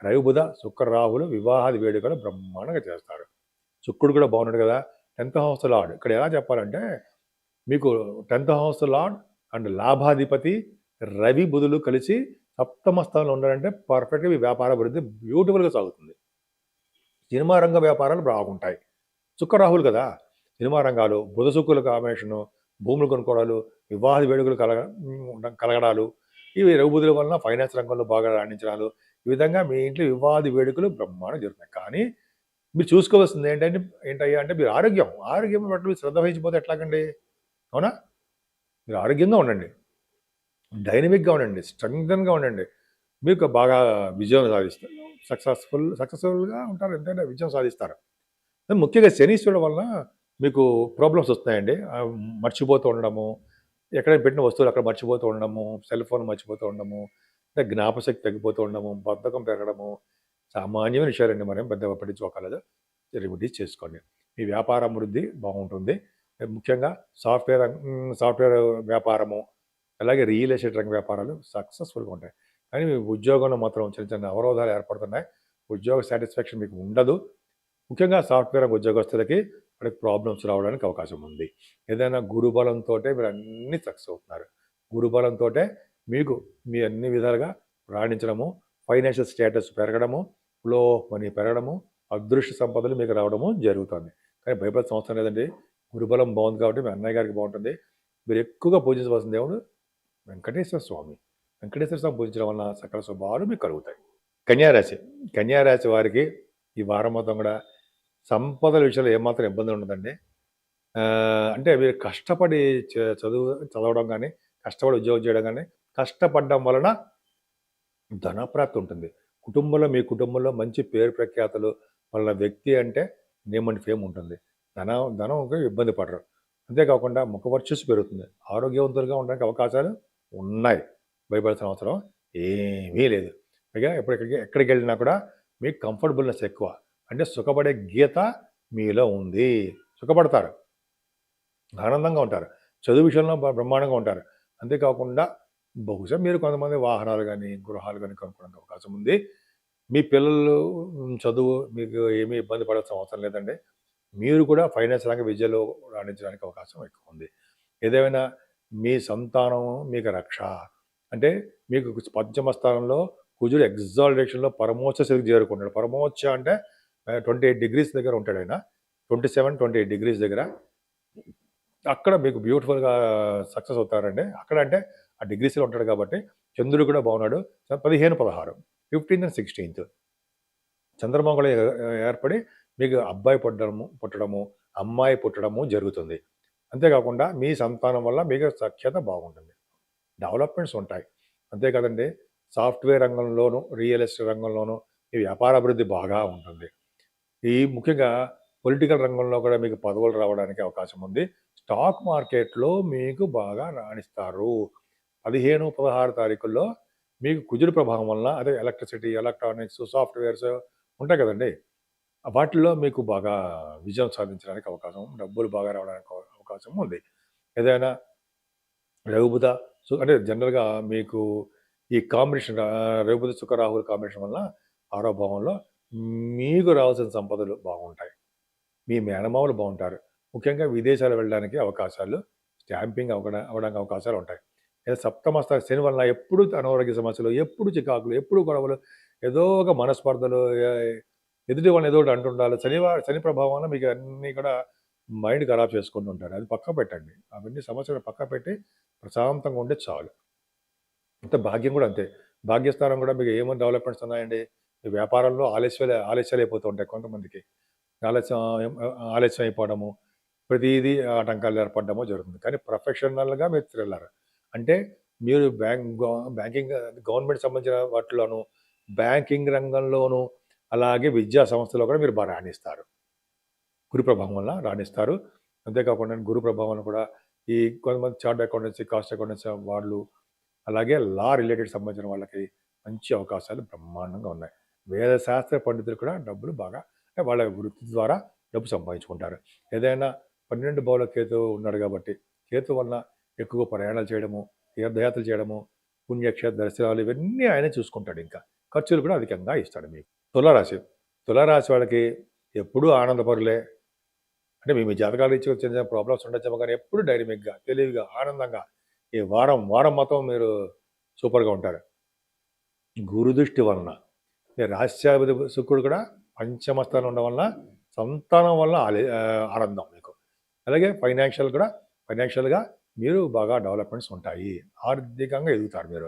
రవి బుధ శుక్ర రాహులు వివాహాది వేడుకలు బ్రహ్మాండంగా చేస్తారు. శుక్రుడు కూడా బాగున్నాడు కదా, 10th హౌస్ లార్డ్. ఇక్కడ ఎలా చెప్పాలంటే మీకు 10th హౌస్ లార్డ్ అండ్ లాభాధిపతి రవి బుధులు కలిసి సప్తమ స్థానంలో ఉన్నారంటే పర్ఫెక్ట్గా మీ వ్యాపార అభివృద్ధి బ్యూటిఫుల్గా సాగుతుంది. సినిమా రంగ వ్యాపారాలు బాగుంటాయి. శుక్రరాహులు కదా, సినిమా రంగాలు, బుధ శుక్రుల కాంబినేషను, భూములు కొనుక్కోవడాలు, వివాహ వేడుకలు కలగడాలు, ఇవి రవి బుధుల వలన ఫైనాన్స్ రంగంలో బాగా రాణించడాలు, ఈ విధంగా మీ ఇంట్లో వివాది వేడుకలు బ్రహ్మాండంగా జరుగుతాయి. కానీ మీరు చూసుకోవాల్సింది ఏంటయ్యా అంటే మీరు ఆరోగ్యం పట్ల మీరు శ్రద్ధ వహించిపోతే ఎట్లాగండి? అవునా? మీరు ఆరోగ్యంగా ఉండండి, డైనమిక్గా ఉండండి, స్ట్రెంగ్తన్గా ఉండండి, మీకు బాగా విజయం సాధిస్తారు. సక్సెస్ఫుల్గా ఉంటారు, ఎంతైనా విజయం సాధిస్తారు. ముఖ్యంగా శనీశ్వరుడు వలన మీకు ప్రాబ్లమ్స్ వస్తున్నాయండి. మర్చిపోతూ ఉండడము, ఎక్కడైనా పెట్టిన వస్తువులు అక్కడ మర్చిపోతూ ఉండడము, సెల్ ఫోన్ మర్చిపోతూ ఉండడము, అంటే జ్ఞాపశక్తి తగ్గిపోతూ ఉండడము, బద్ధకం పెరగడము సామాన్యమైన విషయాలండి. మనం పెద్దగా పట్టించుకోగలదు. రెమెడీస్ చేసుకోండి. మీ వ్యాపార అభివృద్ధి బాగుంటుంది. ముఖ్యంగా సాఫ్ట్వేర్ వ్యాపారము, అలాగే రియల్ ఎస్టేట్ రంగ వ్యాపారాలు సక్సెస్ఫుల్గా ఉంటాయి. కానీ మీ ఉద్యోగంలో మాత్రం చిన్న చిన్న అవరోధాలు ఏర్పడుతున్నాయి. ఉద్యోగ సాటిస్ఫాక్షన్ మీకు ఉండదు. ముఖ్యంగా సాఫ్ట్వేర్ రంగ ఉద్యోగస్తులకి వాళ్ళకి ప్రాబ్లమ్స్ రావడానికి అవకాశం ఉంది. ఏదైనా గురుబలంతో మీరు అన్నీ సక్సెస్ అవుతున్నారు. గురుబలంతో మీకు మీ అన్ని విధాలుగా రాణించడము, ఫైనాన్షియల్ స్టేటస్ పెరగడము, ఫ్లో మనీ పెరగడము, అదృష్ట సంపదలు మీకు రావడము జరుగుతుంది. కానీ భయపడాల్సిన అవసరం లేదండి. గురుబలం బాగుంది కాబట్టి మీ అన్నయ్య గారికి బాగుంటుంది. మీరు ఎక్కువగా పూజించవలసిన దేవుడు వెంకటేశ్వర స్వామి. వెంకటేశ్వర స్వామి పూజించడం వలన సకల శుభాలు మీకు కలుగుతాయి. కన్యారాశి వారికి ఈ వారం మొత్తం కూడా సంపదల విషయంలో ఏమాత్రం ఇబ్బంది ఉండదండి. అంటే మీరు కష్టపడి చదవడం కానీ, కష్టపడి ఉద్యోగం చేయడం కానీ, కష్టపడడం వలన ధనప్రాప్తి ఉంటుంది. మీ కుటుంబంలో మంచి పేరు ప్రఖ్యాతలు వలన వ్యక్తి అంటే నేమ్ అండ్ ఫేమ్ ఉంటుంది. ధనంకి ఇబ్బంది పడరు. అంతేకాకుండా ముఖవర్చస్సు పెరుగుతుంది. ఆరోగ్యవంతులుగా ఉండడానికి అవకాశాలు ఉన్నాయి. భయపడాల్సిన అవసరం ఏమీ లేదు. పైగా ఎక్కడికి వెళ్ళినా కూడా మీకు కంఫర్టబుల్నెస్ ఎక్కువ. అంటే సుఖపడే గీత మీలో ఉంది. సుఖపడతారు, ఆనందంగా ఉంటారు, చదువు విషయంలో బ్రహ్మాండంగా ఉంటారు. అంతేకాకుండా బహుశా మీరు కొంతమంది వాహనాలు కానీ, గృహాలు కానీ కొనుక్కోవడానికి అవకాశం ఉంది. మీ పిల్లలు చదువు మీకు ఏమీ ఇబ్బంది పడాల్సిన అవసరం లేదండి. మీరు కూడా ఫైనాన్స్ రంగ విద్యలో రాణించడానికి అవకాశం ఎక్కువ ఉంది. ఏదేమైనా మీ సంతానం మీకు రక్ష. అంటే మీకు పంచమ స్థానంలో కుజుడు ఎగ్జాల్టేషన్లో పరమోచ్చ స్థితికి చేరుకున్నాడు. పరమోచ్చ అంటే 28 degrees దగ్గర ఉంటాడు ఆయన. 27, 28 degrees దగ్గర. అక్కడ మీకు బ్యూటిఫుల్గా సక్సెస్ అవుతారండి. అక్కడ అంటే ఆ డిగ్రీస్లో ఉంటాడు కాబట్టి చంద్రుడు కూడా బాగున్నాడు. 15, 16, 15th and 16th చంద్రమంగళం ఏర్పడి మీకు అబ్బాయి పుట్టడము, అమ్మాయి పుట్టడము జరుగుతుంది. అంతేకాకుండా మీ సంతానం వల్ల మీకు సఖ్యత బాగుంటుంది, డెవలప్మెంట్స్ ఉంటాయి. అంతే కదండి, సాఫ్ట్వేర్ రంగంలోనూ, రియల్ ఎస్టేట్ రంగంలోనూ ఈ వ్యాపార అభివృద్ధి బాగా ఉంటుంది. ఈ ముఖ్యంగా పొలిటికల్ రంగంలో కూడా మీకు పదవులు రావడానికి అవకాశం ఉంది. స్టాక్ మార్కెట్లో మీకు బాగా రాణిస్తారు. 15, 16 తారీఖుల్లో మీకు కుజుడు ప్రభావం వలన, అదే ఎలక్ట్రిసిటీ, ఎలక్ట్రానిక్స్, సాఫ్ట్వేర్స్ ఉంటాయి కదండి, వాటిల్లో మీకు బాగా విజయం సాధించడానికి అవకాశం, డబ్బులు బాగా రావడానికి అవకాశం ఉంది. ఏదైనా రఘుబుధ అంటే జనరల్గా మీకు ఈ కాంబినేషన్ రఘుబుధ శుక్ర రాహుల కాంబినేషన్ వల్ల 6వ భావంలో మీకు రావాల్సిన సంపదలు బాగుంటాయి. మీ మేనమామలు బాగుంటారు. ముఖ్యంగా విదేశాలు వెళ్ళడానికి అవకాశాలు, స్టాంపింగ్ అవ్వడానికి అవకాశాలు ఉంటాయి. సప్తమ స్థానం శని వలన ఎప్పుడు అనారోగ్య సమస్యలు, ఎప్పుడు చికాకులు, ఎప్పుడు గొడవలు, ఏదో ఒక మనస్పర్ధలు, ఎదుటి వాళ్ళని ఏదో ఒకటి అంటుండాలి. శని ప్రభావం వల్ల మీకు అన్నీ కూడా మైండ్ ఖరాబ్ చేసుకుంటూ ఉంటారు. అది పక్క పెట్టండి. అవన్నీ సమస్యలు పక్క పెట్టి ప్రశాంతంగా ఉంటే చాలు. అంతే భాగ్యం కూడా అంతే. భాగ్యస్థానం కూడా మీకు ఏమేమి డెవలప్మెంట్స్ ఉన్నాయండి? ఈ వ్యాపారంలో ఆలస్యాలైపోతూ ఉంటాయి కొంతమందికి. ఆలస్యం ఆలస్యం అయిపోవడము, ప్రతీదీ ఆటంకాలు ఏర్పడడము జరుగుతుంది. కానీ ప్రొఫెషనల్‌గా మీరు థ్రిల్లర్. అంటే మీరు బ్యాంకింగ్ గవర్నమెంట్ సంబంధించిన వాటిలోను, బ్యాంకింగ్ రంగంలోను, అలాగే విద్యా సంస్థలో కూడా మీరు రాణిస్తారు. గురు ప్రభావం వల్ల రాణిస్తారు. అంతేకాకుండా గురు ప్రభావం వల్ల కూడా ఈ కొంతమంది చార్టర్డ్ అకౌంటెన్సీ, కాస్ట్ అకౌంటెన్సీ వాళ్ళు, అలాగే లా రిలేటెడ్ సంబంధించిన వాళ్ళకి మంచి అవకాశాలు బ్రహ్మాండంగా ఉన్నాయి. వేద శాస్త్ర పండితులు కూడా డబ్బులు బాగా అంటే వాళ్ళ వృత్తి ద్వారా డబ్బు సంపాదించుకుంటారు. ఏదైనా 12 భావంలో కేతు ఉన్నాడు కాబట్టి, కేతు వలన ఎక్కువ ప్రయాణాలు చేయడము, తీర్థయాత్రలు చేయడము, పుణ్యక్షేత్ర దర్శనాలు ఇవన్నీ ఆయనే చూసుకుంటాడు ఇంకా. ఖర్చులు కూడా అధికంగా ఇస్తాడు మీకు. తులారాశి. తులారాశి వాళ్ళకి ఎప్పుడూ ఆనందపరులే. అంటే మీ మీ జాతకాలు ఇచ్చి చిన్న చిన్న ప్రాబ్లమ్స్ ఉండొచ్చేమో కానీ ఎప్పుడు డైనమిక్‌గా, తెలివిగా, ఆనందంగా ఈ వారం మొత్తం మీరు సూపర్‌గా ఉంటారు. గురుదృష్టి వలన ఈ రాశ్యాధిపతి శుక్రుడు కూడా పంచమ స్థానంలో ఉండడం వలన సంతానం వల్ల ఆనందం మీకు. అలాగే ఫైనాన్షియల్‌గా మీరు బాగా డెవలప్‌మెంట్స్ ఉంటాయి. ఆర్థికంగా ఎదుగుతారు మీరు.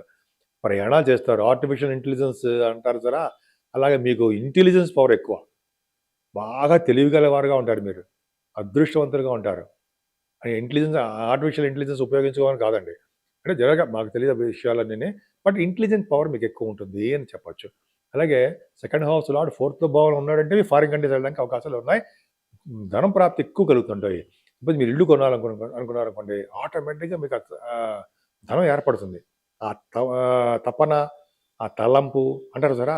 ప్రయాణాలు చేస్తారు. ఆర్టిఫిషియల్ ఇంటెలిజెన్స్ అంటారు చూసారా? అలాగే మీకు ఇంటెలిజెన్స్ పవర్ ఎక్కువ. బాగా తెలివిగలవారుగా ఉంటారు మీరు. అదృష్టవంతులుగా ఉంటారు. ఆర్టిఫిషియల్ ఇంటెలిజెన్స్ ఉపయోగించుకోవాలని కాదండి. అంటే జనరల్‌గా మాకు తెలియని విషయాలన్నీని. బట్ ఇంటెలిజెంట్ పవర్ మీకు ఎక్కువ ఉంటుంది అని చెప్పొచ్చు. అలాగే సెకండ్ హౌస్ లార్డ్ ఫోర్త్ భావంలో ఉన్నాడంటే ఫారిన్ కంట్రీస్ వెళ్ళడానికి అవకాశాలు ఉన్నాయి. ధనం ప్రాప్తి ఎక్కువ కలుగుతుంటాయి. ఇప్పుడు మీరు ఇల్లు అనుకున్నారనుకోండి, ఆటోమేటిక్‌గా మీకు ధనం ఏర్పడుతుంది. ఆ తపన, ఆ తలంపు అంటారు చూసారా?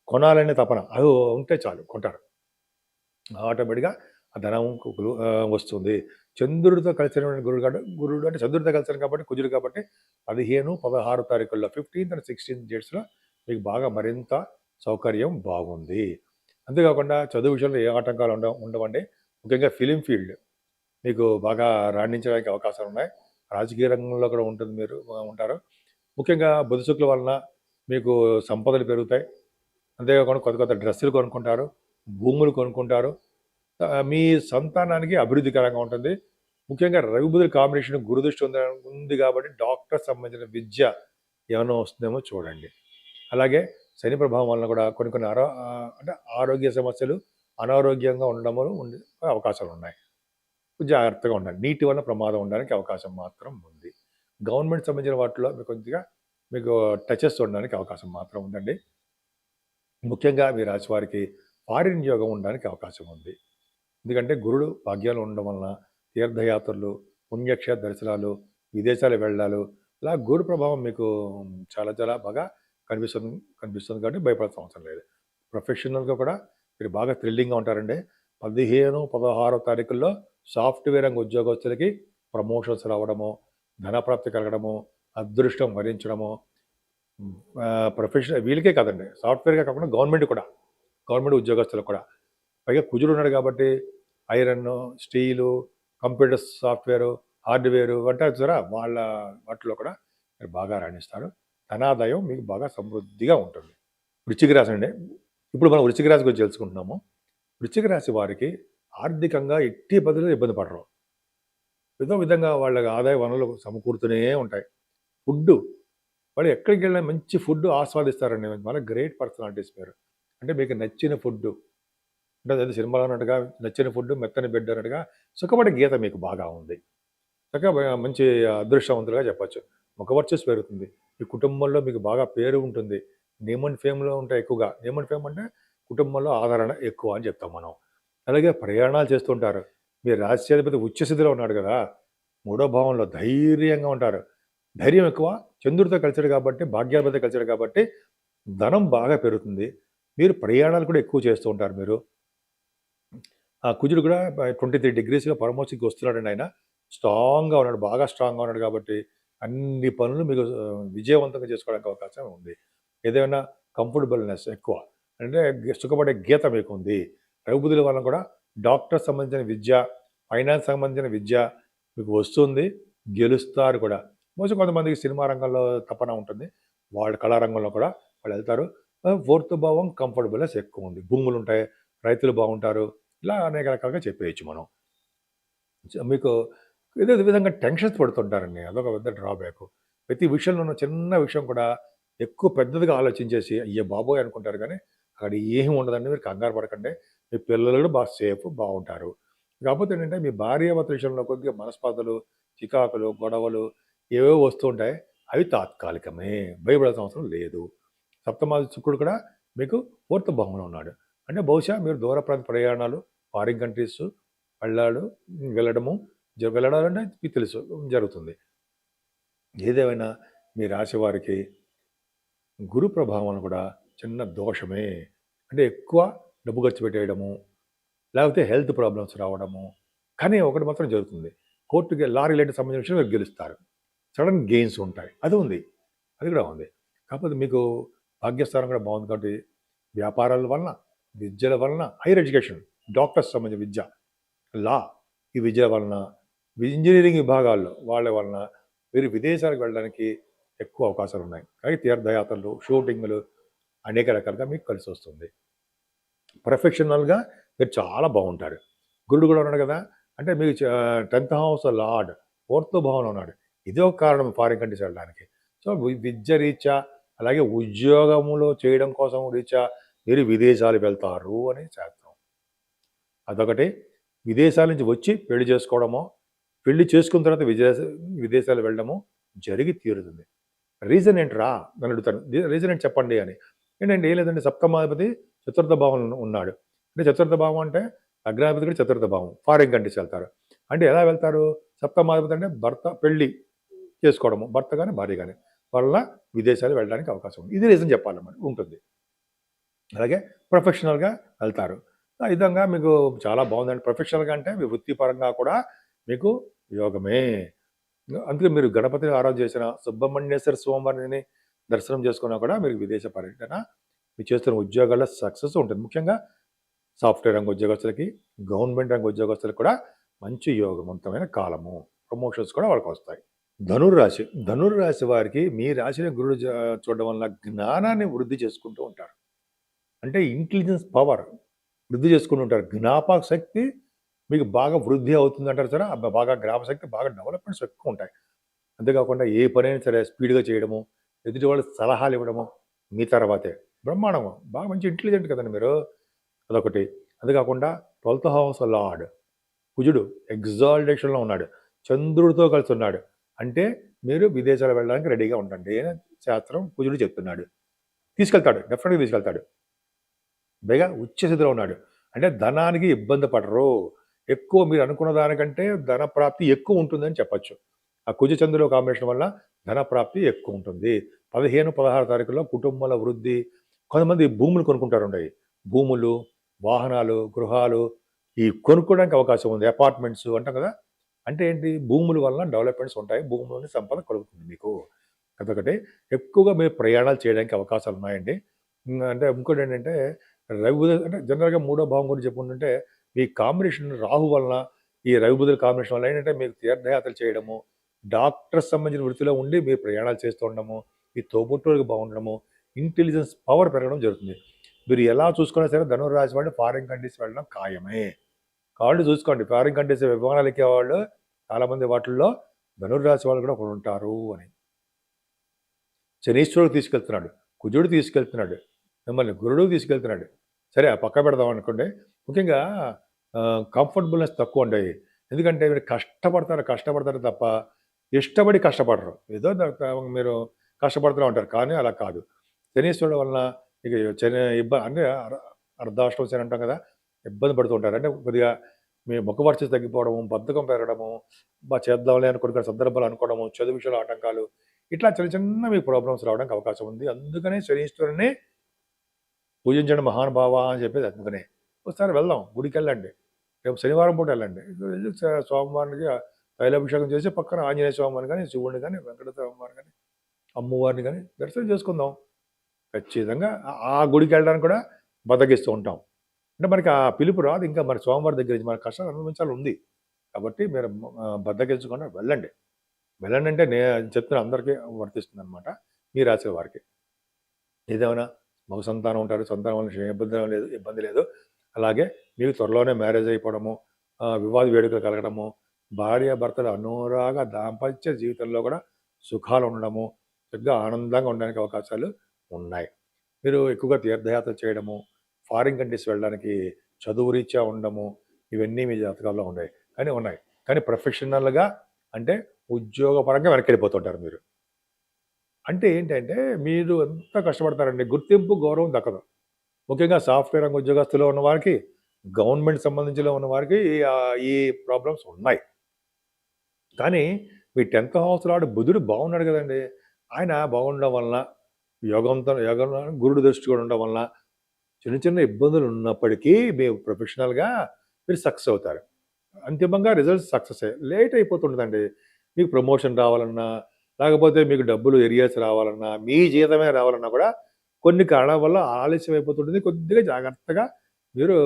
కొనాలనే తపన అది ఉంటే చాలు కొంటారు. ఆటోమేటిక్‌గా ఆ ధనం వస్తుంది. చంద్రుడితో కలిసినటువంటి గురుడు అంటే చంద్రుడితో కలిసారు కాబట్టి, కుజుడు కాబట్టి 15, 16 తారీఖుల్లో 15th అండ్ 16th డేట్స్‌లో మీకు బాగా మరింత సౌకర్యం బాగుంది. అంతేకాకుండా చదువు విషయంలో ఏ ఆటంకాలు ఉండవండి. ముఖ్యంగా ఫిల్మ్ ఫీల్డ్ మీకు బాగా రాణించడానికి అవకాశాలున్నాయి. రాజకీయ రంగంలో కూడా మీరు ఉంటారు. ముఖ్యంగా బుధ శుక్రుల వలన మీకు సంపదలు పెరుగుతాయి. అంతేకాకుండా కొత్త కొత్త డ్రెస్సులు కొనుక్కుంటారు. భూములు కొనుక్కుంటారు. మీ సంతానానికి అభివృద్ధికరంగా ఉంటుంది. ముఖ్యంగా రవి బుధుల కాంబినేషన్ గురుదృష్టి ఉంది కాబట్టి డాక్టర్ సంబంధించిన విద్య ఏమైనా వస్తుందేమో చూడండి. అలాగే శని ప్రభావం వలన కూడా కొన్ని అంటే ఆరోగ్య సమస్యలు, అనారోగ్యంగా ఉండడము అవకాశాలు ఉన్నాయి. జాగ్రత్తగా ఉండాలి. నీటి వల్ల ప్రమాదం ఉండడానికి అవకాశం మాత్రం ఉంది. గవర్నమెంట్ సంబంధించిన వాటిలో మీకు టచెస్ ఉండడానికి అవకాశం మాత్రం ఉందండి. ముఖ్యంగా మీ రాశి వారికి ఫారిన్ యోగం ఉండడానికి అవకాశం ఉంది. ఎందుకంటే గురుడు భాగ్యాలు ఉండడం వలన తీర్థయాత్రలు, పుణ్యక్షేత్ర దర్శనాలు, విదేశాలు వెళ్ళాలు, ఇలా గురు ప్రభావం మీకు చాలా చాలా బాగా కనిపిస్తుంది కాబట్టి భయపడాల్సిన అవసరం లేదు. ప్రొఫెషనల్‌గా కూడా మీరు బాగా థ్రిల్లింగ్‌గా ఉంటారండి. 15, 16 తారీఖుల్లో సాఫ్ట్‌వేర్ రంగ ఉద్యోగస్తులకి ప్రమోషన్స్ రావడము, ధనప్రాప్తి కలగడము, అదృష్టం వరించడము, ప్రొఫెషనల్ వీళ్ళకే కాదండి, సాఫ్ట్‌వేర్‌గా కాకుండా గవర్నమెంట్ ఉద్యోగస్తులకు కూడా. పైగా కుజుడు ఉన్నాడు కాబట్టి iron, steel, computer software, hardware అంటారు చూసారా? వాటిలో కూడా మీరు బాగా రాణిస్తారు. ధనాదాయం మీకు బాగా సమృద్ధిగా ఉంటుంది. వృశ్చిక రాశి అండి. ఇప్పుడు మనం వృశ్చిక రాశి గురించి తెలుసుకుంటున్నాము. వృశ్చిక రాశి వారికి ఆర్థికంగా ఎట్టి పరిస్థితుల్లో ఇబ్బంది పడరు. ఏదో విధంగా వాళ్ళ ఆదాయ వనరులు సమకూరుతూనే ఉంటాయి. ఫుడ్డు వాళ్ళు ఎక్కడికి వెళ్ళినా మంచి ఫుడ్ ఆస్వాదిస్తారండి. చాలా గ్రేట్ పర్సనాలిటీస్ మీరు. అంటే మీకు నచ్చిన ఫుడ్డు అంటే అదే సినిమాలో అన్నట్టుగా నచ్చిన ఫుడ్ మెత్తని బెడ్ అన్నట్టుగా సుఖపడే గీత మీకు బాగా ఉంది. చక్కగా మంచి అదృష్టవంతులుగా చెప్పొచ్చు. ముఖవర్చస్సు పెరుగుతుంది. ఈ కుటుంబంలో మీకు బాగా పేరు ఉంటుంది. నేమ్ అండ్ ఫేమ్‌లో ఉంటాయి ఎక్కువగా. నేమ్ అండ్ ఫేమ్ అంటే కుటుంబంలో ఆదరణ ఎక్కువ అని చెప్తాం మనం. అలాగే ప్రయాణాలు చేస్తుంటారు. మీ రాశ్యాధిపతి ఉచ్చ స్థితిలో ఉన్నాడు కదా! మూడో భావంలో ధైర్యంగా ఉంటారు. ధైర్యం ఎక్కువ. చంద్రుడితో కలిసాడు కాబట్టి, భాగ్యాధిపతితో కలిసాడు కాబట్టి ధనం బాగా పెరుగుతుంది. మీరు ప్రయాణాలు కూడా ఎక్కువ చేస్తూ ఉంటారు మీరు. ఆ కుజుడు కూడా 23 డిగ్రీస్‌గా పరమోక్షకి వస్తున్నాడండి ఆయన. స్ట్రాంగ్‌గా ఉన్నాడు. బాగా స్ట్రాంగ్‌గా ఉన్నాడు కాబట్టి అన్ని పనులు మీకు విజయవంతంగా చేసుకోవడానికి అవకాశం ఉంది. ఏదైనా కంఫర్టబుల్‌నెస్ ఎక్కువ. అంటే సుఖపడే గీత మీకుంది. రవిబుధుల వలన కూడా డాక్టర్ సంబంధించిన విద్య, ఫైనాన్స్ సంబంధించిన విద్య మీకు వస్తుంది. గెలుస్తారు కూడా. కొంతమందికి సినిమా రంగంలో తపన ఉంటుంది. వాళ్ళు కళారంగంలో కూడా వాళ్ళెళ్తారు. ఫోర్త్ భావం కంఫర్టబుల్‌నెస్ ఎక్కువుంది. భూములుంటాయి. రైతులు బాగుంటారు. ఇలా అనేక రకాలుగా చెప్పేయచ్చు మనం. మీకు ఏదో విధంగా టెన్షన్స్ పడుతుంటారండి. అదొక పెద్ద డ్రాబ్యాకు. ప్రతి విషయంలోనూ చిన్న విషయం కూడా ఎక్కువ పెద్దదిగా ఆలోచించేసి అయ్య బాబోయ్! అనుకుంటారు కానీ అక్కడ ఏమి ఉండదండి. మీరు కంగారు పడకండి. మీ పిల్లలు కూడా బాగా సేఫ్ బాగుంటారు. కాకపోతే ఏంటంటే మీ భార్యాభర్తల విషయంలో కొద్దిగా మనస్పర్ధలు, చికాకులు, గొడవలు ఏవేవో వస్తూ ఉంటాయి. అవి తాత్కాలికమే. భయపడాల్సిన అవసరం లేదు. సప్తమాది శుక్రుడు కూడా మీకు 4th భావంలో ఉన్నాడు. అంటే బహుశా మీరు దూర ప్రాంత ప్రయాణాలు, ఫారిన్ కంట్రీస్ వెళ్ళాడు వెళ్ళడము వెళ్ళడాలంటే మీకు తెలుసు జరుగుతుంది. ఏదేమైనా మీ రాశి వారికి గురు ప్రభావం కూడా చిన్న దోషమే. అంటే ఎక్కువ డబ్బు ఖర్చు పెట్టేయడము, లేకపోతే హెల్త్ ప్రాబ్లమ్స్ రావడము. కానీ ఒకటి మాత్రం జరుగుతుంది. కోర్టుకి లా రిలేటెడ్ సంబంధించిన విషయం మీరు గెలుస్తారు. సడన్ గెయిన్స్ ఉంటాయి. అది ఉంది. అది కూడా ఉంది. కాకపోతే మీకు భాగ్యస్థానం కూడా బాగుంది కాబట్టి వ్యాపారాల వలన, విద్యల వలన, హైయర్ ఎడ్యుకేషన్, డాక్టర్స్ సంబంధించిన విద్య, లా ఈ విద్య వలన, ఇంజనీరింగ్ విభాగాల్లో వాళ్ళ వలన మీరు విదేశాలకు వెళ్ళడానికి ఎక్కువ అవకాశాలు ఉన్నాయి. కానీ తీర్థయాత్రలు, షూటింగ్లు అనేక రకాలుగా మీకు కలిసి వస్తుంది. ప్రొఫెషనల్గా మీరు చాలా బాగుంటారు. గురుడు కూడా ఉన్నాడు కదా, అంటే మీకు 10th హౌస్ లార్డ్ 4th భావంలో ఉన్నాడు. ఇదే ఒక కారణం ఫారిన్ కంట్రీస్ వెళ్ళడానికి. సో విద్య రీత్యా, అలాగే ఉద్యోగములో చేయడం కోసం రీత్యా మీరు విదేశాలు వెళ్తారు అని శాస్త్రం. అదొకటి. విదేశాల నుంచి వచ్చి పెళ్లి చేసుకోవడమో, పెళ్లి చేసుకున్న తర్వాత విదేశాలు వెళ్ళడము జరిగి తీరుతుంది. రీజన్ ఏంట్రా అని అడుగుతాను. రీజన్ ఏంటి చెప్పండి అని. ఏంటంటే ఏం లేదండి, సప్తమాధిపతి చతుర్థ భావంలో ఉన్నాడు. అంటే చతుర్థ భావం అంటే లగ్నాధిపతి కూడా చతుర్థ భావం. ఫారిన్ కంట్రీస్ వెళ్తారు. అంటే ఎలా వెళ్తారు? సప్తమాధిపతి అంటే భర్త పెళ్లి చేసుకోవడము, భర్త కానీ భార్య కానీ వల్ల విదేశాలు వెళ్ళడానికి అవకాశం ఉంది. ఇది రీజన్ చెప్పాలి మరి ఉంటుంది. అలాగే ప్రొఫెషనల్గా వెళ్తారు. ఆ విధంగా మీకు చాలా బాగుందండి. ప్రొఫెషనల్గా అంటే మీ వృత్తిపరంగా కూడా మీకు యోగమే. అందుకే మీరు గణపతిని ఆరాధన చేసిన, సుబ్రహ్మణ్యేశ్వర స్వామివారిని దర్శనం చేసుకున్నా కూడా మీరు విదేశ పర్యటన, మీరు చేస్తున్న ఉద్యోగాల్లో సక్సెస్ ఉంటుంది. ముఖ్యంగా సాఫ్ట్వేర్ రంగ ఉద్యోగస్తులకి, గవర్నమెంట్ రంగ ఉద్యోగస్తులకు కూడా మంచి యోగవంతమైన కాలము. ప్రమోషన్స్ కూడా వాళ్ళకి వస్తాయి. ధనుర్రాశి. ధనుర్రాశి వారికి మీ రాశిని గురుడు చూడడం వల్ల జ్ఞానాన్ని వృద్ధి చేసుకుంటూ ఉంటారు. అంటే ఇంటెలిజెన్స్ పవర్ వృద్ధి చేసుకుంటూ ఉంటారు. జ్ఞాపక శక్తి మీకు బాగా వృద్ధి అవుతుంది అంటారు సరే, బాగా జ్ఞాపకశక్తి బాగా డెవలప్మెంట్స్ ఎక్కువ ఉంటాయి. అంతేకాకుండా ఏ పనైనా సరే స్పీడ్గా చేయడము, ఎదుటి వాళ్ళు సలహాలు ఇవ్వడము మీ తర్వాతే. బ్రహ్మాండము. బాగా మంచి ఇంటెలిజెంట్ కదండి మీరు. అదొకటి. అంతేకాకుండా 12th హౌస్ లార్డ్ కుజుడు ఎగ్జాల్టేషన్లో ఉన్నాడు, చంద్రుడితో కలిసి ఉన్నాడు. అంటే మీరు విదేశాలు వెళ్ళడానికి రెడీగా ఉండండి అని శాస్త్రం కుజుడు చెప్తున్నాడు. తీసుకెళ్తాడు, డెఫినెట్గా తీసుకెళ్తాడు. పైగా ఉచ్చస్థితిలో ఉన్నాడు. అంటే ధనానికి ఇబ్బంది పడరు. ఎక్కువ మీరు అనుకున్న దానికంటే ధన ప్రాప్తి ఎక్కువ ఉంటుందని చెప్పచ్చు. ఆ కుజ చంద్రుల కాంబినేషన్ వల్ల ధన ప్రాప్తి ఎక్కువ ఉంటుంది. 15, 16 తారీఖుల్లో కుటుంబాల వృద్ధి. కొంతమంది భూములు కొనుక్కుంటారుండయి. భూములు, వాహనాలు, గృహాలు ఈ కొనుక్కోవడానికి అవకాశం ఉంది. అపార్ట్మెంట్స్ అంటాం కదా. అంటే ఏంటి? భూముల వలన డెవలప్మెంట్స్ ఉంటాయి. భూములోని సంపద కలుగుతుంది మీకు. అదొకటి. ఎక్కువగా మీరు ప్రయాణాలు చేయడానికి అవకాశాలు ఉన్నాయండి. అంటే ఇంకోటి ఏంటంటే రవి బుధ అంటే జనరల్గా మూడో భావం గురించి చెప్పుకుంటుంటే ఈ కాంబినేషన్ రాహు వలన, ఈ రవి బుధుల కాంబినేషన్ వల్ల ఏంటంటే మీకు తీర్థయాత్రలు చేయడము, డాక్టర్స్ సంబంధించిన వృత్తిలో ఉండి మీరు ప్రయాణాలు చేస్తూ ఉండడము, ఈ తోబుట్టువులకు బాగుండడము, ఇంటెలిజెన్స్ పవర్ పెరగడం జరుగుతుంది. మీరు ఎలా చూసుకున్నా సరే ధనుర్రాశి వాళ్ళు ఫారిన్ కంట్రీస్ వెళ్ళడం ఖాయమే. కాబట్టి చూసుకోండి, ఫారిన్ కంట్రీస్ విమానాలు ఎక్కేవాళ్ళు చాలామంది వాటిల్లో ధనుర్రాశి వాళ్ళు కూడా ఒకరు ఉంటారు అని. శనీశ్వరుడు తీసుకెళ్తున్నాడు, కుజుడు తీసుకెళ్తున్నాడు, మిమ్మల్ని గురుడు తీసుకెళ్తున్నాడు. సరే ఆ పక్క పెడదాం అనుకోండి. ముఖ్యంగా కంఫర్టబుల్నెస్ తక్కువ ఉంటాయి. ఎందుకంటే మీరు కష్టపడతారు తప్ప ఇష్టపడి కష్టపడరు. ఏదో మీరు కష్టపడుతూనే ఉంటారు. కానీ అలా కాదు. శనీశ్వరుడు వలన ఇక అంటే అర్ధాష్టమ శని అంటాం కదా, ఇబ్బంది పడుతూ ఉంటారు. అంటే కొద్దిగా మీ ముఖవర్చస్సు తగ్గిపోవడము, బద్ధకం పెరగడము, చేద్దాంలే అని కొన్ని సందర్భాలు అనుకోవడము, చదువు విషయంలో ఆటంకాలు, ఇట్లా చిన్న చిన్న మీకు ప్రాబ్లమ్స్ రావడానికి అవకాశం ఉంది. అందుకనే శనీశ్వరుని పూజించండి మహానుభావ అని చెప్పేది అందుకనే. ఒకసారి వెళ్దాం, గుడికి వెళ్ళండి. రేపు శనివారం పూట వెళ్ళండి. స్వామివారికి తైలాభిషేకం చేసి పక్కన ఆంజనేయ స్వామిని కానీ, శివుడిని కానీ, వెంకటేశ్వర స్వామిని కానీ, అమ్మవారిని కానీ దర్శనం చేసుకుందాం. ఖచ్చితంగా ఆ గుడికి వెళ్ళడానికి కూడా బద్దకిస్తూ ఉంటాం. అంటే మనకి ఆ పిలుపు రాదు. ఇంకా మరి స్వామివారి దగ్గర నుంచి మన కష్టాలు అనుభవించాలి ఉంది. కాబట్టి మీరు బద్దకించకుండా వెళ్ళండి. వెళ్ళండి అంటే నేను చెప్తున్న అందరికీ వర్తిస్తుంది అనమాట. మీ రాశి వారికి. ఏదేమైనా మగ సంతానం ఉంటారు, సంతానం వల్ల ఇబ్బంది లేదు. అలాగే మీకు త్వరలోనే మ్యారేజ్ అయిపోవడము, వివాహ వేడుకలు కలగడము, భార్యాభర్తల అనురాగ దాంపత్య జీవితంలో కూడా సుఖాలు ఉండడము, చక్కగా ఆనందంగా ఉండడానికి అవకాశాలు ఉన్నాయి. మీరు ఎక్కువగా తీర్థయాత్రలు చేయడము, ఫారిన్ కంట్రీస్ వెళ్ళడానికి చదువు రీత్యా ఉండడము, ఇవన్నీ మీ జాతకాల్లో ఉన్నాయి. కానీ ప్రొఫెషనల్‌గా అంటే ఉద్యోగపరంగా వెనక్కెళ్ళిపోతుంటారు మీరు. అంటే ఏంటంటే మీరు ఎంత కష్టపడతారండి, గుర్తింపు, గౌరవం దక్కదు. ముఖ్యంగా సాఫ్ట్‌వేర్ రంగ ఉద్యోగస్తులో ఉన్న వారికి, గవర్నమెంట్ సంబంధించిలో ఉన్న వారికి ఈ ప్రాబ్లమ్స్ ఉన్నాయి. కానీ మీ 10థ్ హౌస్ లార్డ్ బుధుడు బాగున్నాడు గదండీ! ఆయన బాగుండడం వలన యోగంలో గురుడు దృష్టి కూడా ఉండడం వలన చిన్న చిన్న ఇబ్బందులు ఉన్నప్పటికీ మీరు ప్రొఫెషనల్‌గా మీరు సక్సెస్ అవుతారు. అంతిమంగా రిజల్ట్స్ సక్సెసే. లేట్ అయిపోతుంటదండి. మీకు ప్రమోషన్ రావాలన్నా, లేకపోతే మీకు డబ్బులు ఏరియాస్ రావాలన్నా, మీ జీతమే రావాలన్నా కూడా కొన్ని కారణాల వల్ల ఆలస్యం అయిపోతుంటుంది. కొద్దిగా జాగ్రత్తగా మీరు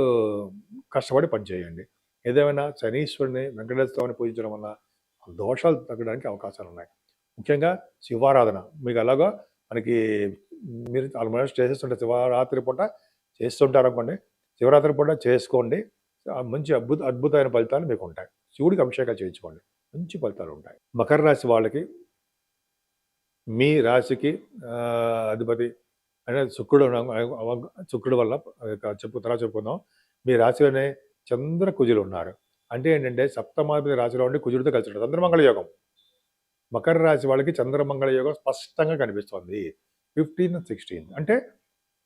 కష్టపడి పని చేయండి. ఏదేమైనా శనీశ్వరుడిని, వెంకటేశ్వర స్వామిని పూజించడం వల్ల దోషాలు తగ్గడానికి అవకాశాలున్నాయి. ముఖ్యంగా శివారాధన మీకు ఎలాగో మనకి మీరు ఆల్మోస్ట్ చేసేస్తుంటారు. శివరాత్రి పూట చేస్తుంటారనుకోండి. శివరాత్రి పూట చేసుకోండి. మంచి అద్భుతమైన ఫలితాలు మీకుంటాయి. శివుడికి అభిషేకాలు చేయించుకోండి. మంచి ఫలితాలుంటాయి. మకర రాశి వాళ్ళకి మీ రాశికి అధిపతి అంటే శుక్రుడు వల్ల తర్వాత చెప్పుకుందాం. మీ రాశిలోనే చంద్ర కుజులు ఉన్నారు. అంటే ఏంటంటే సప్తమాధిపతి రాశిలో ఉండి కుజుడితో కలిసి ఉంటారు. చంద్రమంగళ యోగం. మకర రాశి వాళ్ళకి చంద్రమంగళ యోగం స్పష్టంగా కనిపిస్తోంది. 15, 16 అంటే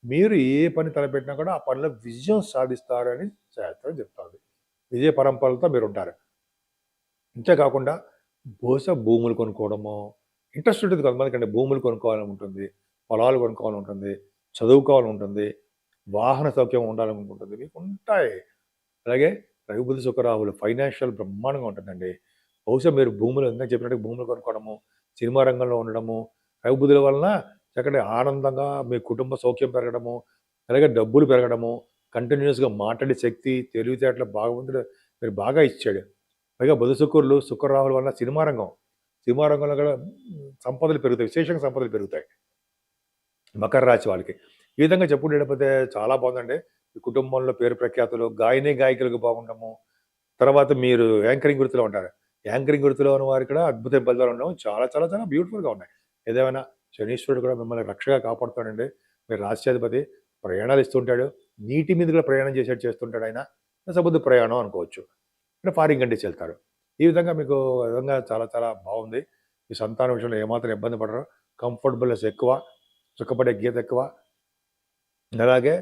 మీరు ఏ పని తలపెట్టినా కూడా ఆ పనిలో విజయం సాధిస్తారని శాస్త్రం చెప్తోంది. విజయ పరంపరలతో మీరుంటారు. అంతేకాకుండా బహుశా భూములు కొనుక్కోవడమో, ఇంట్రెస్ట్ ఉంటుంది కొంతమందికండి. భూములు కొనుక్కోవాలని ఉంటుంది, పొలాలు కొనుక్కోవాలని ఉంటుంది, చదువుకోవాలని ఉంటుంది, వాహన సౌఖ్యం ఉండాలని ఉంటుంది. మీకు ఉంటాయి. అలాగే రవి బుధ శుక్ర రాహులు ఫైనాన్షియల్ బ్రహ్మాండంగా ఉంటుందండి. బహుశా మీరు భూములు ఇందాక చెప్పినట్టు భూములు కొనుక్కోవడము, సినిమా రంగంలో ఉండడము, రవి బుధుల వలన చక్కటి ఆనందంగా మీ కుటుంబ సౌఖ్యం పెరగడము, అలాగే డబ్బులు పెరగడము, కంటిన్యూయస్‌గా మాట్లాడే శక్తి, తెలివితేటలు భగవంతుడు మీరు బాగా ఇచ్చాడు. పైగా బుధ శుక్రులు, శుక్ర రాహుల వలన సినిమా రంగంలో కూడా సంపదలు పెరుగుతాయి. విశేషంగా సంపదలు పెరుగుతాయి మకర రాశి వాళ్ళకి. ఈ విధంగా చెప్పుకుంటే చాలా బాగుందండి. మీ కుటుంబంలో పేరు ప్రఖ్యాతులు, గాయకులకు బాగుండము, తర్వాత మీరు యాంకరింగ్ వృత్తిలో ఉంటారు. యాంకరింగ్ వృత్తిలో ఉన్న వారికి కూడా అద్భుతమైన ఫలితాలు ఉండడం చాలా చాలా చాలా బ్యూటిఫుల్‌గా ఉన్నాయి. ఏదేమైనా శనీశ్వరుడు కూడా మిమ్మల్ని రక్షగా కాపాడుతాడండి. మీరు రాశ్యాధిపతి ప్రయాణాలు ఇస్తుంటాడు. నీటి మీద కూడా ప్రయాణం చేస్తుంటాడు ఆయన. సముద్ర ప్రయాణం అనుకోవచ్చు. అంటే ఫారిన్ కంట్రీస్ వెళ్తారు. ఈ విధంగా మీకు విధంగా చాలా చాలా బాగుంది. మీ సంతానం విషయంలో ఏమాత్రం ఇబ్బంది పడరు. కంఫర్టబుల్‌నెస్ ఎక్కువ, సుఖపడే గీత ఎక్కువ. అలాగే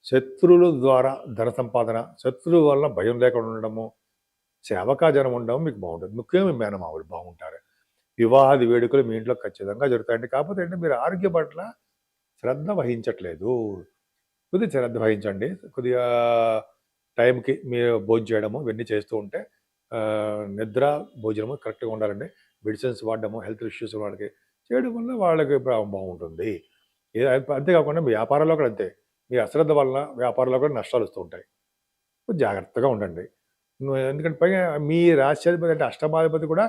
శత్రువుల ద్వారా ధన సంపాదన, శత్రువు వల్ల భయం లేకుండా ఉండడము, సేవకాజనం ఉండడం మీకు బాగుంటుంది. ముఖ్యంగా మీ మేనమామలు బాగుంటారు. వివాహాది వేడుకలు మీ ఇంట్లో ఖచ్చితంగా జరుగుతాయండి. కాకపోతే ఏంటంటే మీరు ఆరోగ్యం పట్ల శ్రద్ధ వహించట్లేదు. కొద్దిగా శ్రద్ధ వహించండి. కొద్దిగా టైంకి మీరు భోజనం చేయడము ఇవన్నీ చేస్తూ ఉంటే నిద్ర, భోజనము కరెక్ట్‌గా ఉండాలండి. మెడిసిన్స్ వాడడము, హెల్త్ ఇష్యూస్ వాళ్ళకి చేయడం వల్ల వాళ్ళకి బాగుంటుంది. అంతేకాకుండా మీ వ్యాపారంలో కూడా అంతే. మీ అశ్రద్ధ వలన వ్యాపారంలో కూడా నష్టాలు వస్తూ ఉంటాయి. జాగ్రత్తగా ఉండండి. ఎందుకంటే పైగా మీ రాశ్యాధిపతి అంటే అష్టమాధిపతి కూడా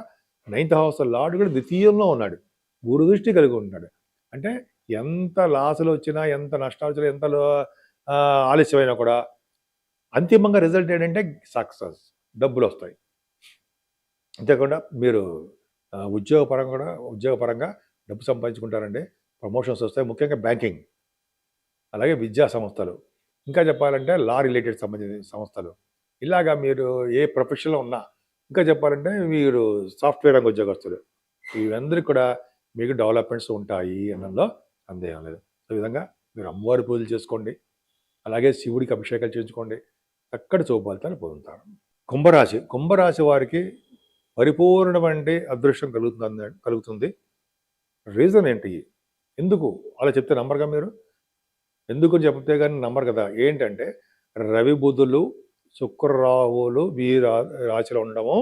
9థ్ హౌస్ లార్డ్ కూడా ద్వితీయంలో ఉన్నాడు. గురుదృష్టి కలిగి ఉన్నాడు. అంటే ఎంత లాసులు వచ్చినా, ఎంత నష్టాలు వచ్చినా, ఎంత ఆలస్యమైనా కూడా అంతిమంగా రిజల్ట్ ఏంటంటే సక్సెస్, డబ్బులొస్తాయి. అంతేకాకుండా మీరు ఉద్యోగపరంగా డబ్బు సంపాదించుకుంటారండి. ప్రమోషన్స్ వస్తాయి. ముఖ్యంగా బ్యాంకింగ్, అలాగే విద్యా సంస్థలు, ఇంకా చెప్పాలంటే లా రిలేటెడ్ సంబంధించిన సంస్థలు. ఇలాగా మీరు ఏ ప్రొఫెషన్‌లో ఉన్నా, ఇంకా చెప్పాలంటే మీరు సాఫ్ట్‌వేర్ రంగ ఉద్యోగస్తులు. వీరందరికి కూడా మీకు డెవలప్‌మెంట్స్ ఉంటాయి అనడంలో సందేహం లేదు. ఈ విధంగా మీరు అమ్మవారి పూజలు చేసుకోండి. అలాగే శివుడికి అభిషేకాలు చేయించుకోండి. చక్కటి ఫలితాలు పొందుతారు. కుంభరాశి వారికి పరిపూర్ణమైన అదృష్టం కలుగుతుంది. రీజన్ ఏంటి? ఎందుకు అలా చెప్తే నమ్మరుగా మీరు? ఎందుకు చెప్తే గాని నమ్మరు కదా! ఏంటంటే రవి బుధులు, శుక్ర రాహువులు మీ రాశిలో ఉండడము,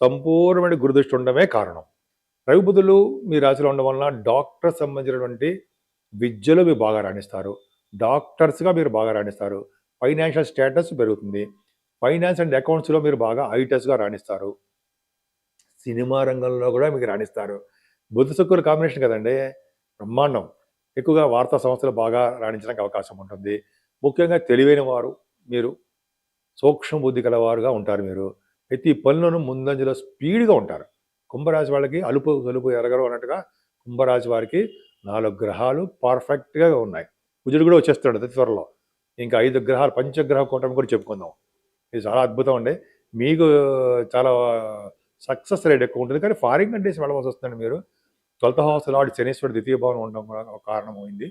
సంపూర్ణమైన గురుదృష్టి ఉండడమే కారణం. రవి బుధులు మీ రాశిలో ఉండడం వలన డాక్టర్ సంబంధించినటువంటి విద్యలో మీరు బాగా రాణిస్తారు. డాక్టర్స్‌గా మీరు బాగా రాణిస్తారు. ఫైనాన్షియల్ స్టేటస్ పెరుగుతుంది. ఫైనాన్స్ అండ్ అకౌంట్స్‌లో మీరు బాగా ఐటెస్‌గా రాణిస్తారు. సినిమా రంగంలో కూడా మీకు రాణిస్తారు. బుధ శుక్రుల కాంబినేషన్ కదండీ! బ్రహ్మాండం. ఎక్కువగా వార్తా సంస్థలు బాగా రాణించడానికి అవకాశం ఉంటుంది. ముఖ్యంగా తెలివైన వారు మీరు. సూక్ష్మ బుద్ధి కలవారుగా ఉంటారు మీరు. ప్రతి పనిలోనూ ముందంజలో స్పీడ్‌గా ఉంటారు. కుంభరాశి వాళ్ళకి అలుపు సలుపు ఎరగరు అన్నట్టుగా కుంభరాశి వారికి 4 గ్రహాలు పర్ఫెక్ట్‌గా ఉన్నాయి. కుజుడు కూడా వచ్చేస్తాడు అతి త్వరలో. ఇంకా 5 గ్రహాలు పంచగ్రహ కూటమి కూడా చెప్పుకుందాం. ఇది చాలా అద్భుతం అండి. మీకు చాలా సక్సెస్ రేట్ ఎక్కువ ఉంటుంది. కానీ ఫారిన్ కంట్రీస్ వెళ్ళవలసి వస్తుందండి మీరు. 12th హౌస్ లార్డ్ శనీశ్వరుడు ద్వితీయ భావంలో ఉండడం కూడా ఒక కారణమైంది.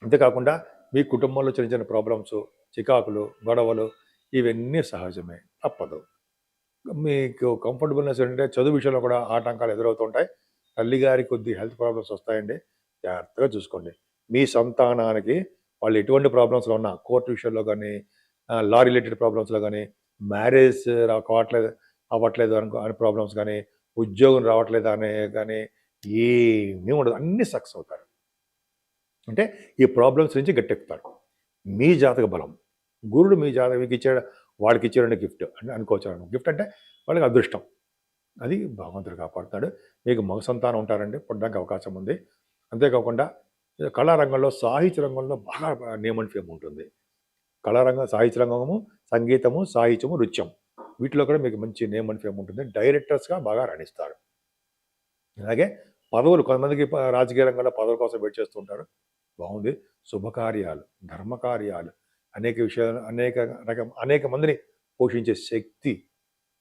అంతేకాకుండా మీ కుటుంబంలో చిన్న చిన్న ప్రాబ్లమ్స్, చికాకులు, గొడవలు ఇవన్నీ సహజమే, తప్పదు. మీకు కంఫర్టబుల్‌నెస్ ఏంటంటే చదువు విషయంలో కూడా ఆటంకాలు ఎదురవుతుంటాయి. తల్లిగారి కొద్ది హెల్త్ ప్రాబ్లమ్స్ వస్తాయండి. జాగ్రత్తగా చూసుకోండి. మీ సంతానానికి వాళ్ళు ఎటువంటి ప్రాబ్లమ్స్‌లో ఉన్నా కోర్ట్ విషయంలో గానీ, లా రిలేటెడ్ ప్రాబ్లమ్స్‌లో గానీ, మ్యారేజ్ అవ్వట్లేదు అని ప్రాబ్లమ్స్ గానీ, ఉద్యోగం రావట్లేదు అనే గానీ ఏమీ ఉండదు. అన్నీ సక్సెస్ అవుతారు. అంటే ఈ ప్రాబ్లమ్స్ నుంచి గట్టెక్కుతారు. మీ జాతక బలం. గురుడు మీ మీకిచ్చాడు, వాడికిచ్చాడంటే గిఫ్ట్ అని అనుకోవచ్చు. గిఫ్ట్ అంటే వాళ్ళకి అదృష్టం. అది భగవంతుడు కాపాడుతాడు. మీకు మగ సంతానం ఉంటారండి, పుట్టడానికి అవకాశం ఉంది. అంతేకాకుండా కళారంగంలో, సాహిత్య రంగంలో బాగా నేమ్ అండ్ ఫేమ్ ఉంటుంది. కళారంగం, సాహిత్య రంగము, సంగీతము, సాహిత్యము, నృత్యం వీటిలో కూడా మీకు మంచి నేమ్ అండ్ ఫేమ్ ఉంటుంది. డైరెక్టర్స్‌గా బాగా రాణిస్తారు. అలాగే పదవులు కొంతమందికి రాజకీయ రంగంలో పదవుల కోసం వెయిట్ చేస్తూ ఉంటారు. బాగుంది. శుభకార్యాలు, ధర్మకార్యాలు, అనేక విషయాలు, అనేక మందిని పోషించే శక్తి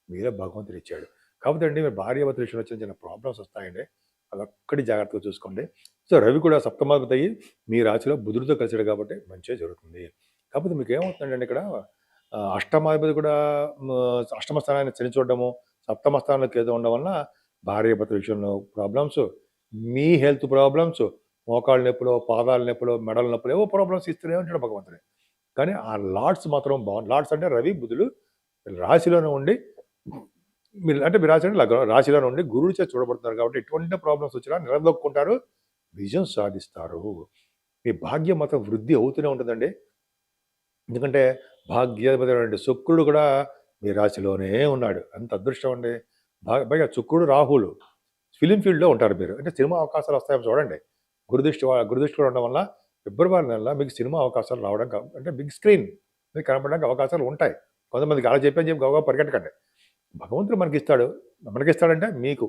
మీరే భగవంతుడు ఇచ్చాడు. కాకపోతే అండి మీరు భార్యాభర్తల విషయంలో చిన్న చిన్న ప్రాబ్లమ్స్ వస్తాయండి. అదొక్కటి జాగ్రత్తగా చూసుకోండి. సో రవి కూడా సప్తమాధిపతి అయ్యి మీ రాశిలో బుధుడితో కలిసాడు కాబట్టి మంచిగా జరుగుతుంది. కాకపోతే మీకు ఏమవుతుందండి ఇక్కడ అష్టమాధిపతి కూడా అష్టమ స్థానాన్ని శని చూడడము, సప్తమ స్థానంలో కేతు ఉండడం వలన భార్యాభర్తల విషయంలో ప్రాబ్లమ్స్, మీ హెల్త్ ప్రాబ్లమ్స్, మోకాళ్ళ నొప్పులో, పాదాల నొప్పులో, మెడల నొప్పులు ఏవో ప్రాబ్లమ్స్ ఇస్తూనే ఉంటాడు భగవంతుడు. కానీ ఆ లార్డ్స్ మాత్రం బాగుంది. లార్డ్స్ అంటే రవి, బుధులు రాశిలోనే ఉండి మీరు అంటే మీ రాశి అంటే రాశిలోనే ఉండి గురువు చేత చూడబడుతున్నారు కాబట్టి ఎటువంటి ప్రాబ్లమ్స్ వచ్చినా నిలదొక్కుంటారు, విజయం సాధిస్తారు. మీ భాగ్యం మాత్రం వృద్ధి అవుతూనే ఉంటుందండి. ఎందుకంటే భాగ్యాధిపతి శుక్రుడు కూడా మీ రాశిలోనే ఉన్నాడు. అంత అదృష్టం అండి. పైగా శుక్రుడు, రాహులు ఫిలిం ఫీల్డ్‌లో ఉంటారు మీరు. అంటే సినిమా అవకాశాలు వస్తాయేమో చూడండి. గురుదృష్టి కూడా ఉండడం వల్ల ఫిబ్రవరి నెలలో మీకు సినిమా అవకాశాలు రావడం అంటే బిగ్ స్క్రీన్ మీకు కనపడడానికి అవకాశాలు ఉంటాయి. కొంతమందికి అలా చెప్పి గబగబా పరిగెట్టకండి. భగవంతుడు మనకిస్తాడు. మనకిస్తాడంటే మీకు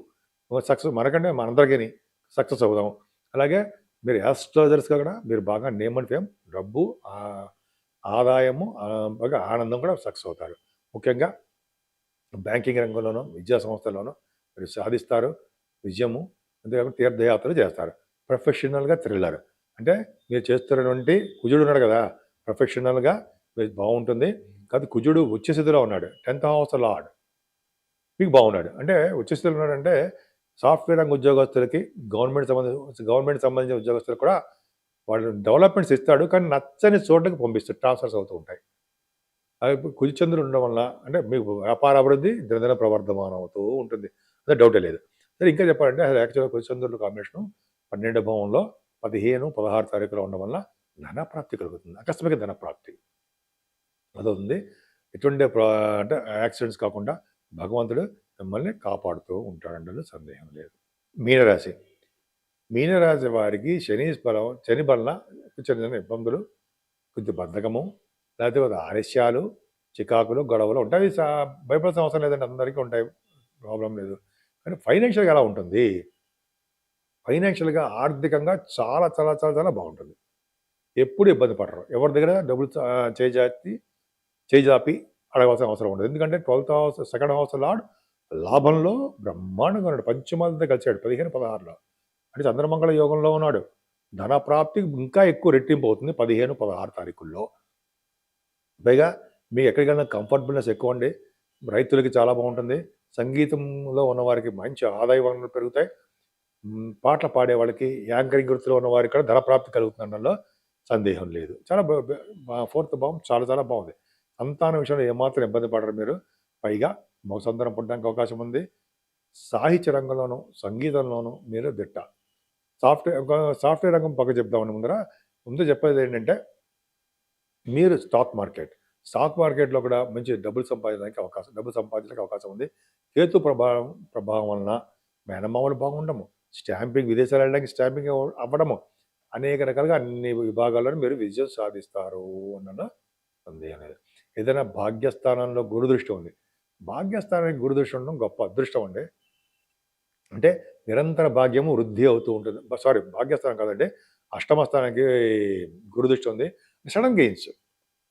సక్సెస్, మనకంటే మనందరికీని సక్సెస్ అవుదాం. అలాగే మీరు యాస్ట్రాలజర్స్‌గా కూడా మీరు బాగా నేమ్ అండ్ ఫేమ్, డబ్బు, ఆదాయము, బాగా ఆనందం కూడా సక్సెస్ అవుతారు. ముఖ్యంగా బ్యాంకింగ్ రంగంలోనూ, విద్యా సంస్థల్లోనూ మీరు సాధిస్తారు విజయము. అంతేకాకుండా తీర్థయాత్రలు చేస్తారు. ప్రొఫెషనల్‌గా థ్రిల్లర్. అంటే మీరు చేస్తున్నటువంటి కుజుడు ఉన్నాడు కదా! ప్రొఫెషనల్‌గా మీరు బాగుంటుంది. కాకపోతే కుజుడు ఉచ్చ స్థితిలో ఉన్నాడు. 10th హౌస్ లార్డ్ మీకు బాగున్నాడు. అంటే ఉచ్చ స్థితిలో ఉన్నాడంటే సాఫ్ట్‌వేర్ రంగ ఉద్యోగస్తులకి, గవర్నమెంట్ సంబంధించిన ఉద్యోగస్తులకు కూడా వాళ్ళు డెవలప్‌మెంట్స్ ఇస్తాడు. కానీ నచ్చని చోట్లకి పంపిస్తాడు. ట్రాన్స్‌ఫర్స్ అవుతూ ఉంటాయి. ఇప్పుడు కుజచంద్రుడు ఉండడం వల్ల అంటే మీకు వ్యాపార అభివృద్ధి దినదిన ప్రవర్ధమానం అవుతూ ఉంటుంది. అదే డౌటే లేదు. సరే ఇంకా చెప్పాలంటే అసలు యాక్చువల్‌గా కుజచంద్రుల కాంబినేషను 12 భావంలో 15, 16 తారీఖులో ఉండడం వల్ల ధనప్రాప్తి కలుగుతుంది. ఆకస్మిక ధనప్రాప్తి అదుంది. ఎటువంటి అంటే యాక్సిడెంట్స్ కాకుండా భగవంతుడు మిమ్మల్ని కాపాడుతూ ఉంటాడనడంలో సందేహం లేదు. మీనరాశి. మీనరాశి వారికి శని వలన చిన్న చిన్న ఇబ్బందులు, కొంచెం బద్ధకము, లేకపోతే ఆలస్యాలు, చికాకులు, గొడవలు ఉంటాయి. భయపడాల్సిన అవసరం లేదండి, అందరికీ ఉంటాయి. ప్రాబ్లం లేదు. కానీ ఫైనాన్షియల్‌గా ఎలా ఉంటుంది? ఫైనాన్షియల్‌గా, ఆర్థికంగా చాలా చాలా చాలా చాలా బాగుంటుంది. ఎప్పుడు ఇబ్బంది పడరు. ఎవరి దగ్గర డబ్బులు చేయి జాపి అడగాల్సిన అవసరం ఉండదు. ఎందుకంటే 12th house, second house lord లాభంలో బ్రహ్మాండంగా ఉన్నాడు. పంచమాలతో కలిసాడు 15, 16లో. అంటే చంద్రమంగళ యోగంలో ఉన్నాడు. ధన ప్రాప్తి ఇంకా ఎక్కువ రెట్టింపు అవుతుంది 15, 16 తారీఖుల్లో. పైగా మీకు ఎక్కడికైనా కంఫర్టబుల్‌నెస్ ఎక్కువండి. రైతులకి చాలా బాగుంటుంది. సంగీతంలో ఉన్నవారికి మంచి ఆదాయ వనరులు పెరుగుతాయి. పాటలు పాడే వాళ్ళకి, యాంకరింగ్ వృత్తిలో ఉన్న వారికి కూడా ధన ప్రాప్తి కలుగుతుందనడంలో సందేహం లేదు. చాలా ఫోర్త్ భావం చాలా చాలా బాగుంది. సంతానం విషయంలో ఏమాత్రం ఇబ్బంది పడరు మీరు. పైగా మగ సంతానం పుట్టడానికి అవకాశం ఉంది. సాహిత్య రంగంలోనూ, సంగీతంలోనూ మీరు దిట్ట. సాఫ్ట్‌వేర్ రంగం పక్కకు చెప్దామండి ముందు చెప్పేదేంటంటే మీరు స్టాక్ మార్కెట్‌లో కూడా మంచి డబ్బులు సంపాదించడానికి అవకాశం ఉంది. కేతు ప్రభావం వలన మేనమామలు బాగుండము, విదేశాలు వెళ్ళడానికి స్టాంపింగ్ అవ్వడము, అనేక రకాలుగా అన్ని విభాగాల్లోనూ మీరు విజయం సాధిస్తారు అన్న సందేహం లేదు. ఏదైనా భాగ్యస్థానంలో గురుదృష్టి ఉంది. భాగ్యస్థానానికి గురుదృష్టి ఉండడం గొప్ప అదృష్టం అండి. అంటే నిరంతర భాగ్యము వృద్ధి అవుతూ ఉంటుంది. భాగ్యస్థానం కాదండి, అష్టమ స్థానానికి గురుదృష్టి ఉంది. Sudden gains.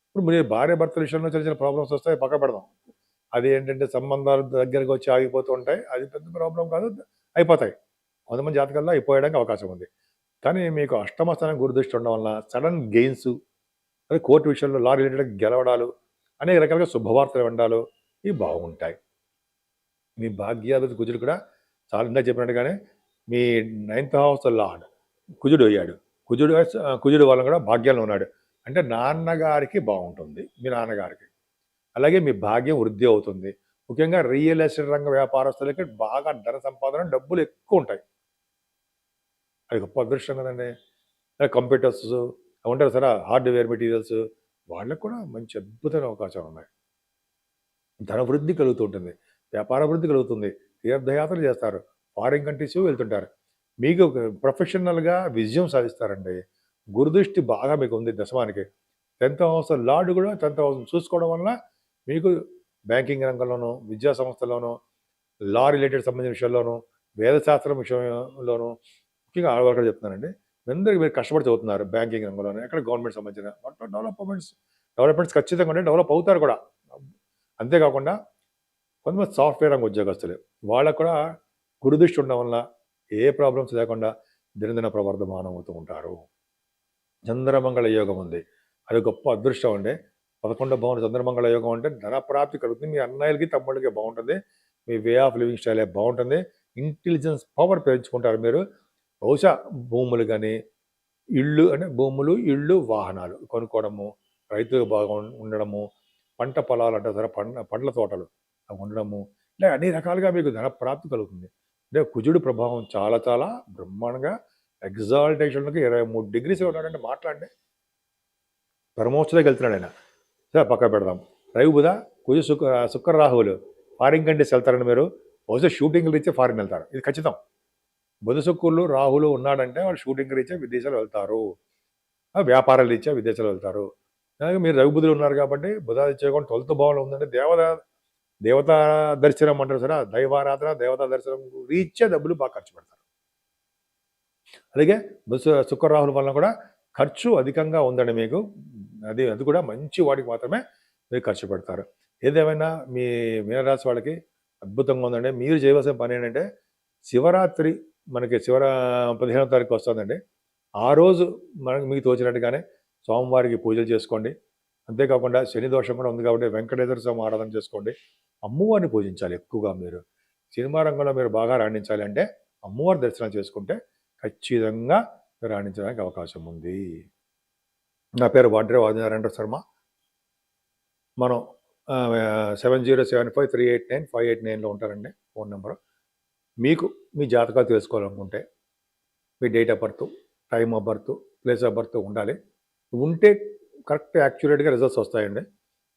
ఇప్పుడు మీరు భార్యాభర్తల విషయంలో చిన్న చిన్న ప్రాబ్లమ్స్ వస్తాయి, పక్కన పెడదాం. అది ఏంటంటే సంబంధాలు దగ్గరకు వచ్చి ఆగిపోతూ ఉంటాయి. అది పెద్ద ప్రాబ్లమ్ కాదు, అయిపోతాయి. కొంతమంది జాతకాల్లో అయిపోయడానికి అవకాశం ఉంది. కానీ మీకు అష్టమ స్థానం గురుదృష్టి ఉండడం వలన సడన్ గెయిన్స్, అదే కోర్టు విషయంలో లా రిలేటెడ్ గెలవడాలు, అనేక రకాలుగా శుభవార్తలు వినడాలు ఇవి బాగుంటాయి. మీ భాగ్యాధిపతి కుజుడు కూడా చాలా ఇందాక చెప్పినట్టుగానే మీ 9th హౌస్ లార్డ్ కుజుడు అయ్యాడు. కుజుడు వలన కూడా భాగ్యంలో ఉన్నాడు. అంటే నాన్నగారికి బాగుంటుంది, మీ నాన్నగారికి. అలాగే మీ భాగ్యం వృద్ధి అవుతుంది. ముఖ్యంగా రియల్ ఎస్టేట్ రంగ వ్యాపారస్తులకి బాగా ధన సంపాదన, డబ్బులు ఎక్కువ ఉంటాయి. అది గొప్ప అదృష్టం కదండీ. కంప్యూటర్స్ ఉంటారు సరే, హార్డ్వేర్ మెటీరియల్స్ వాళ్ళకు కూడా మంచి అద్భుతమైన అవకాశాలు ఉన్నాయి. ధన వృద్ధి కలుగుతూ ఉంటుంది, వ్యాపార వృద్ధి కలుగుతుంది, తీర్థయాత్రలు చేస్తారు, ఫారిన్ కంట్రీస్ వెళ్తుంటారు. మీకు ప్రొఫెషనల్గా విజయం సాధిస్తారండి. గురుదృష్టి బాగా మీకు ఉంది దశమానికి. 10th హౌస్ లార్డ్ కూడా 10th హౌస్ చూసుకోవడం వల్ల మీకు బ్యాంకింగ్ రంగంలోనూ, విద్యా సంస్థల్లోనూ, లా రిలేటెడ్ సంబంధించిన విషయాల్లోనూ, వేదశాస్త్రం విషయంలోనూ, ముఖ్యంగా ఆడవాళ్ళు చెప్తున్నానండి. అందరికీ మీరు కష్టపడి చదువుతున్నారు బ్యాంకింగ్ రంగంలోనే, ఎక్కడ గవర్నమెంట్ సంబంధించిన డెవలప్మెంట్స్ ఖచ్చితంగా ఉంటే డెవలప్ అవుతారు కూడా. అంతేకాకుండా కొంతమంది సాఫ్ట్వేర్ రంగ ఉద్యోగస్తులు వాళ్ళకు కూడా గురుదృష్టి ఉండడం వల్ల ఏ ప్రాబ్లమ్స్ లేకుండా దినదిన ప్రవర్ధమానం అవుతూ ఉంటారు. చంద్రమంగళ యోగం ఉంది, అది గొప్ప అదృష్టం అండి. 11వ భవనం చంద్రమంగళ యోగం అంటే ధనప్రాప్తి కలుగుతుంది. మీ అన్నయ్యలకి తమ్ముళ్ళకి బాగుంటుంది. మీ వే ఆఫ్ లివింగ్ స్టైలే బాగుంటుంది. ఇంటెలిజెన్స్ పవర్ పెంచుకుంటారు మీరు. బహుశా భూములు కానీ, ఇళ్ళు అంటే భూములు, ఇళ్ళు, వాహనాలు కొనుక్కోవడము, రైతులు బాగా ఉండడము, పంట పొలాలు అంటారు సరే, పండ్ల తోటలు అవి ఉండడము, ఇలా అన్ని రకాలుగా మీకు ధన ప్రాప్తి కలుగుతుంది. అంటే కుజుడు ప్రభావం చాలా చాలా బ్రహ్మాండంగా ఎగ్జాల్టేషన్కి 23 డిగ్రీస్ ఉన్నాడంటే మాట్లాడండి. పరమోచ్చలోకి వెళ్తున్నాడు ఆయన. సరే పక్క పెడదాం. రవి బుధ కుజ శుక్ర రాహువులు ఫారిన్ కంట్రీస్ వెళ్తారండి మీరు. బహుశా షూటింగ్లు రీత్యా ఫారిన్ వెళ్తారు, ఇది ఖచ్చితం. బుధ శుక్రులు రాహులు ఉన్నాడంటే వాళ్ళు షూటింగ్ రీత్యా విదేశాలు వెళ్తారు, వ్యాపారాల రీత్యా విదేశాలు వెళ్తారు. అలాగే మీరు రవి బుధులు ఉన్నారు కాబట్టి బుధాదిత్య కూడా 12th భావంలో ఉందంటే దేవతా దర్శనం అంటారు సరే, దైవారాధన, దేవతా దర్శనం రీత్యా డబ్బులు బాగా ఖర్చు పెడతారు. అలాగే శుక్ర రాహుల వలన కూడా ఖర్చు అధికంగా ఉందండి మీకు. అది కూడా మంచి వాటికి మాత్రమే మీరు ఖర్చు పెడతారు. ఏదేమైనా మీ మీనరాశి వాళ్ళకి అద్భుతంగా ఉందండి. మీరు చేయవలసిన పని ఏంటంటే శివరాత్రి మనకి 15వ తారీఖు వస్తుందండి. ఆ రోజు మనకు మీకు తోచినట్టుగానే స్వామివారికి పూజలు చేసుకోండి. అంతేకాకుండా శని దోషం కూడా ఉంది కాబట్టి వెంకటేశ్వర స్వామి ఆరాధన చేసుకోండి. అమ్మవారిని పూజించాలి ఎక్కువగా మీరు. సినిమా రంగంలో మీరు బాగా రాణించాలి అంటే అమ్మవారి దర్శనం చేసుకుంటే ఖచ్చితంగా రాణించడానికి అవకాశం ఉంది. నా పేరు వాడ్రే ఆదినారాయణ శర్మ. మనం 7075389589లో ఉంటారండి ఫోన్ నెంబరు. మీకు మీ జాతకాలు తెలుసుకోవాలనుకుంటే మీ date of birth, time of birth, place of birth ఉండాలి. ఉంటే కరెక్ట్ యాక్యురేట్గా రిజల్ట్స్ వస్తాయండి.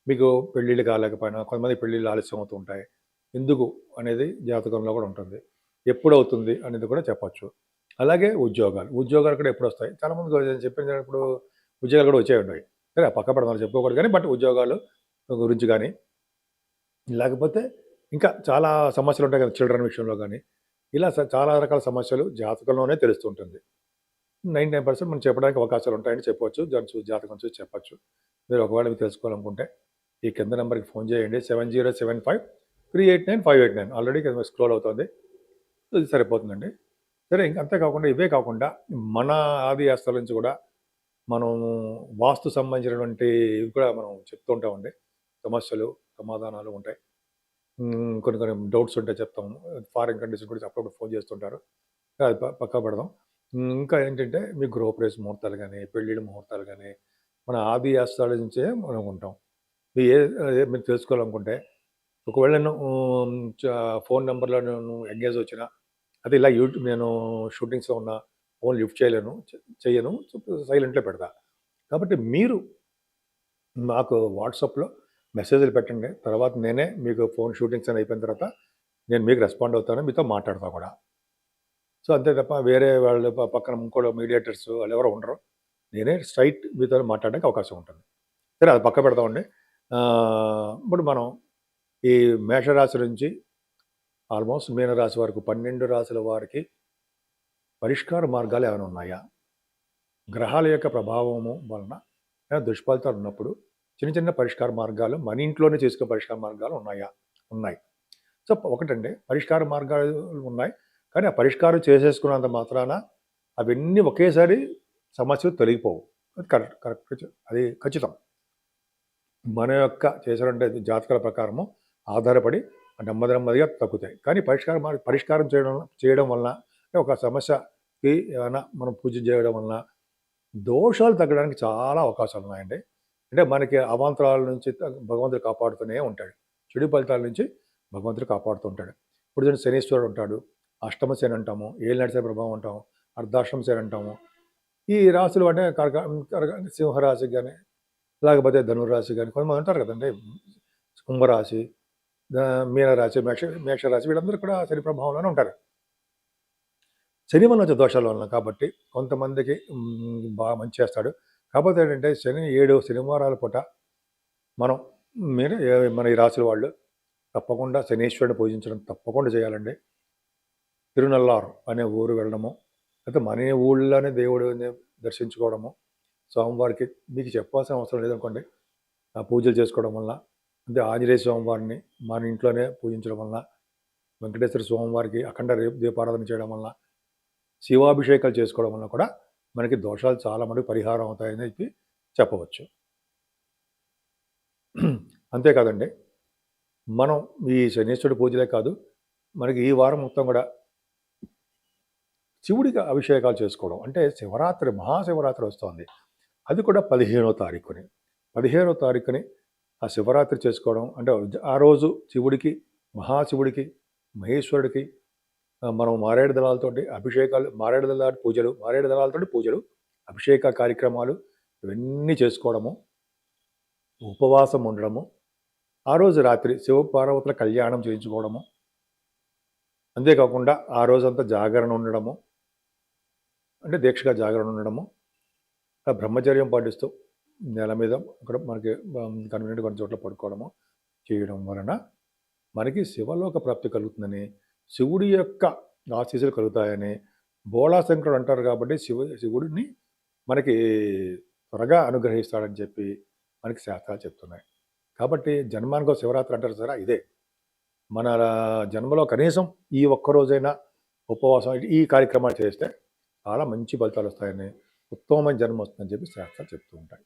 మీకు పెళ్ళిళ్ళు కాలేకపోయినా కొంతమంది పెళ్ళిళ్ళు ఆలస్యం అవుతూ ఉంటాయి. ఎందుకు అనేది జాతకంలో కూడా ఉంటుంది. ఎప్పుడవుతుంది అనేది కూడా చెప్పచ్చు. అలాగే ఉద్యోగాలు కూడా ఎప్పుడు వస్తాయి. చాలామంది చెప్పినప్పుడు ఉద్యోగాలు కూడా వచ్చే ఉంటాయి. సరే పక్క పడదాం చెప్పుకోకూడదు కానీ, బట్ ఉద్యోగాలు గురించి కానీ, లేకపోతే ఇంకా చాలా సమస్యలు ఉంటాయి కదా చిల్డ్రన్ విషయంలో కానీ, ఇలా చాలా రకాల సమస్యలు జాతకంలోనే తెలుస్తుంటుంది. 99% మనం చెప్పడానికి అవకాశాలు ఉంటాయని చెప్పవచ్చు. దాన్ని చూసి జాతకం చూసి చెప్పచ్చు. మీరు ఒకవేళ మీరు తెలుసుకోవాలనుకుంటే ఈ కింద నెంబర్కి ఫోన్ చేయండి. 7075389589 ఆల్రెడీ స్క్రోల్ అవుతుంది, ఇది సరిపోతుందండి. సరే అంతేకాకుండా ఇవే కాకుండా మన ఆది ఆస్తుల నుంచి కూడా మనం వాస్తు సంబంధించినటువంటి ఇవి కూడా మనం చెప్తూ ఉంటామండి. సమస్యలు, సమాధానాలు ఉంటాయి. కొన్ని డౌట్స్ ఉంటే చెప్తాము. ఫారిన్ కంట్రీస్ కూడా అప్పుడప్పుడు ఫోన్ చేస్తుంటారు, అది పక్కా పెడదాం. ఇంకా ఏంటంటే మీ గృహప్రవేశ ముహూర్తాలు కానీ, పెళ్ళిళ్ళ ముహూర్తాలు కానీ మన ఆది ఆస్తుల నుంచే మనం ఉంటాం. మీరు తెలుసుకోవాలనుకుంటే ఒకవేళ నేను ఫోన్ నెంబర్లో నేను ఎంగేజ్ వచ్చినా, అది ఇలా యూట్యూబ్ నేను షూటింగ్స్లో ఉన్న ఫోన్ లిఫ్ట్ చేయను, సైలెంట్లో పెడతా. కాబట్టి మీరు మాకు వాట్సాప్లో మెసేజ్లు పెట్టండి. తర్వాత నేనే మీకు ఫోన్ షూటింగ్స్ అని అయిపోయిన తర్వాత నేను మీకు రెస్పాండ్ అవుతాను, మీతో మాట్లాడతా కూడా. సో అంతే తప్ప వేరే వాళ్ళు పక్కన ఇంకోటి మీడియేటర్స్ వాళ్ళు ఎవరో ఉండరు. నేనే స్ట్రైట్ మీతో మాట్లాడడానికి అవకాశం ఉంటుంది. సరే అది పక్క పెడదామండి. ఇప్పుడు మనం ఈ మేషరాశి నుంచి ఆల్మోస్ట్ మీనరాశి వరకు 12 రాశుల వారికి పరిష్కార మార్గాలు ఏమైనా ఉన్నాయా? గ్రహాల యొక్క ప్రభావము వలన దుష్ఫలితాలు ఉన్నప్పుడు చిన్న చిన్న పరిష్కార మార్గాలు మన ఇంట్లోనే చేసుకునే పరిష్కార మార్గాలు ఉన్నాయి. సో ఒకటండి, పరిష్కార మార్గాలు ఉన్నాయి. కానీ ఆ పరిష్కారం చేసేసుకున్నంత మాత్రాన అవన్నీ ఒకేసారి సమస్యలు తొలగిపోవు. అది కరెక్ట్, అది ఖచ్చితం. మన యొక్క చేసినటువంటి జాతకాల ప్రకారము ఆధారపడి నెమ్మదిగా తగ్గుతాయి. కానీ పరిష్కారం చేయడం వలన, ఒక సమస్యకి ఏమైనా మనం పూజ చేయడం వలన దోషాలు తగ్గడానికి చాలా అవకాశాలు ఉన్నాయండి. అంటే మనకి అవాంతరాల నుంచి భగవంతుడు కాపాడుతూనే ఉంటాడు. చెడు ఫలితాల నుంచి భగవంతుడు కాపాడుతూ ఉంటాడు. ఇప్పుడు చూడండి, శనీశ్వరుడు ఉంటాడు, అష్టమ శని అంటాము, ఏలినాటి శని ప్రభావం అంటాము, అర్ధాష్టమ శని అంటాము. ఈ రాశులు అంటే సింహరాశికి కానీ, లేకపోతే ధనురాశి కానీ కొంతమంది ఉంటారు కదండి, కుంభరాశి, మీనరాశి, మేషరాశి, వీళ్ళందరూ కూడా శని ప్రభావంలోనే ఉంటారు. శని వల్ల వచ్చే దోషాల వలన. కాబట్టి కొంతమందికి బాగా మంచి చేస్తాడు. కాకపోతే ఏంటంటే శని 7 శనివారాల పూట మనం మన ఈ రాశుల వాళ్ళు తప్పకుండా శనీశ్వరుని పూజించడం తప్పకుండా చేయాలండి. తిరునల్లారు అనే ఊరు వెళ్ళడము, లేకపోతే మన ఊళ్ళోనే దేవుడిని దర్శించుకోవడము, స్వామివారికి మీకు చెప్పాల్సిన అవసరం లేదనుకోండి, ఆ పూజలు చేసుకోవడం వల్ల, అంటే ఆంజనేయ స్వామివారిని మన ఇంట్లోనే పూజించడం వల్ల, వెంకటేశ్వర స్వామివారికి అఖండ దీపారాధన చేయడం వల్ల, శివాభిషేకాలు చేసుకోవడం వల్ల కూడా మనకి దోషాలు చాలా మటుకు పరిహారం అవుతాయని చెప్పవచ్చు. అంతేకాదండి, మనం ఈ శనీశ్వరుడి పూజలే కాదు, మనకి ఈ వారం మొత్తం కూడా శివుడికి అభిషేకాలు చేసుకోవడం, అంటే శివరాత్రి, మహాశివరాత్రి వస్తుంది. అది కూడా 15వ తారీఖుని 15వ తారీఖుని ఆ శివరాత్రి చేసుకోవడం, అంటే ఆ రోజు శివుడికి, మహాశివుడికి, మహేశ్వరుడికి మనం మారేడు దళాలతోటి అభిషేకాలు, మారేడు దళాలతోటి పూజలు, అభిషేక కార్యక్రమాలు ఇవన్నీ చేసుకోవడము, ఉపవాసం ఉండడము, ఆ రోజు రాత్రి శివపార్వతుల కళ్యాణం చేయించుకోవడము, అంతేకాకుండా ఆ రోజంతా జాగరణ ఉండడము, అంటే దీక్షగా జాగరణ ఉండడము, బ్రహ్మచర్యం పాటిస్తూ నేల మీద అక్కడ మనకి కన్వీనియంట్ కొన్ని చోట్ల పడుకోవడము చేయడం వలన మనకి శివలోక ప్రాప్తి కలుగుతుందని, శివుడి యొక్క ఆశీస్సులు కలుగుతాయని బోళాశంకరుడు అంటారు. కాబట్టి శివుడిని మనకి త్వరగా అనుగ్రహిస్తాడని చెప్పి మనకి శాస్త్రాలు చెప్తున్నాయి. కాబట్టి జన్మానికి శివరాత్రి అంటారు సరే, ఇదే మన జన్మలో కనీసం ఈ ఒక్కరోజైనా ఉపవాసం ఈ కార్యక్రమాలు చేస్తే చాలా మంచి ఫలితాలు వస్తాయని, ఉత్తమమైన జన్మ వస్తుందని చెప్పి శాస్త్రాలు చెప్తూ ఉంటాయి.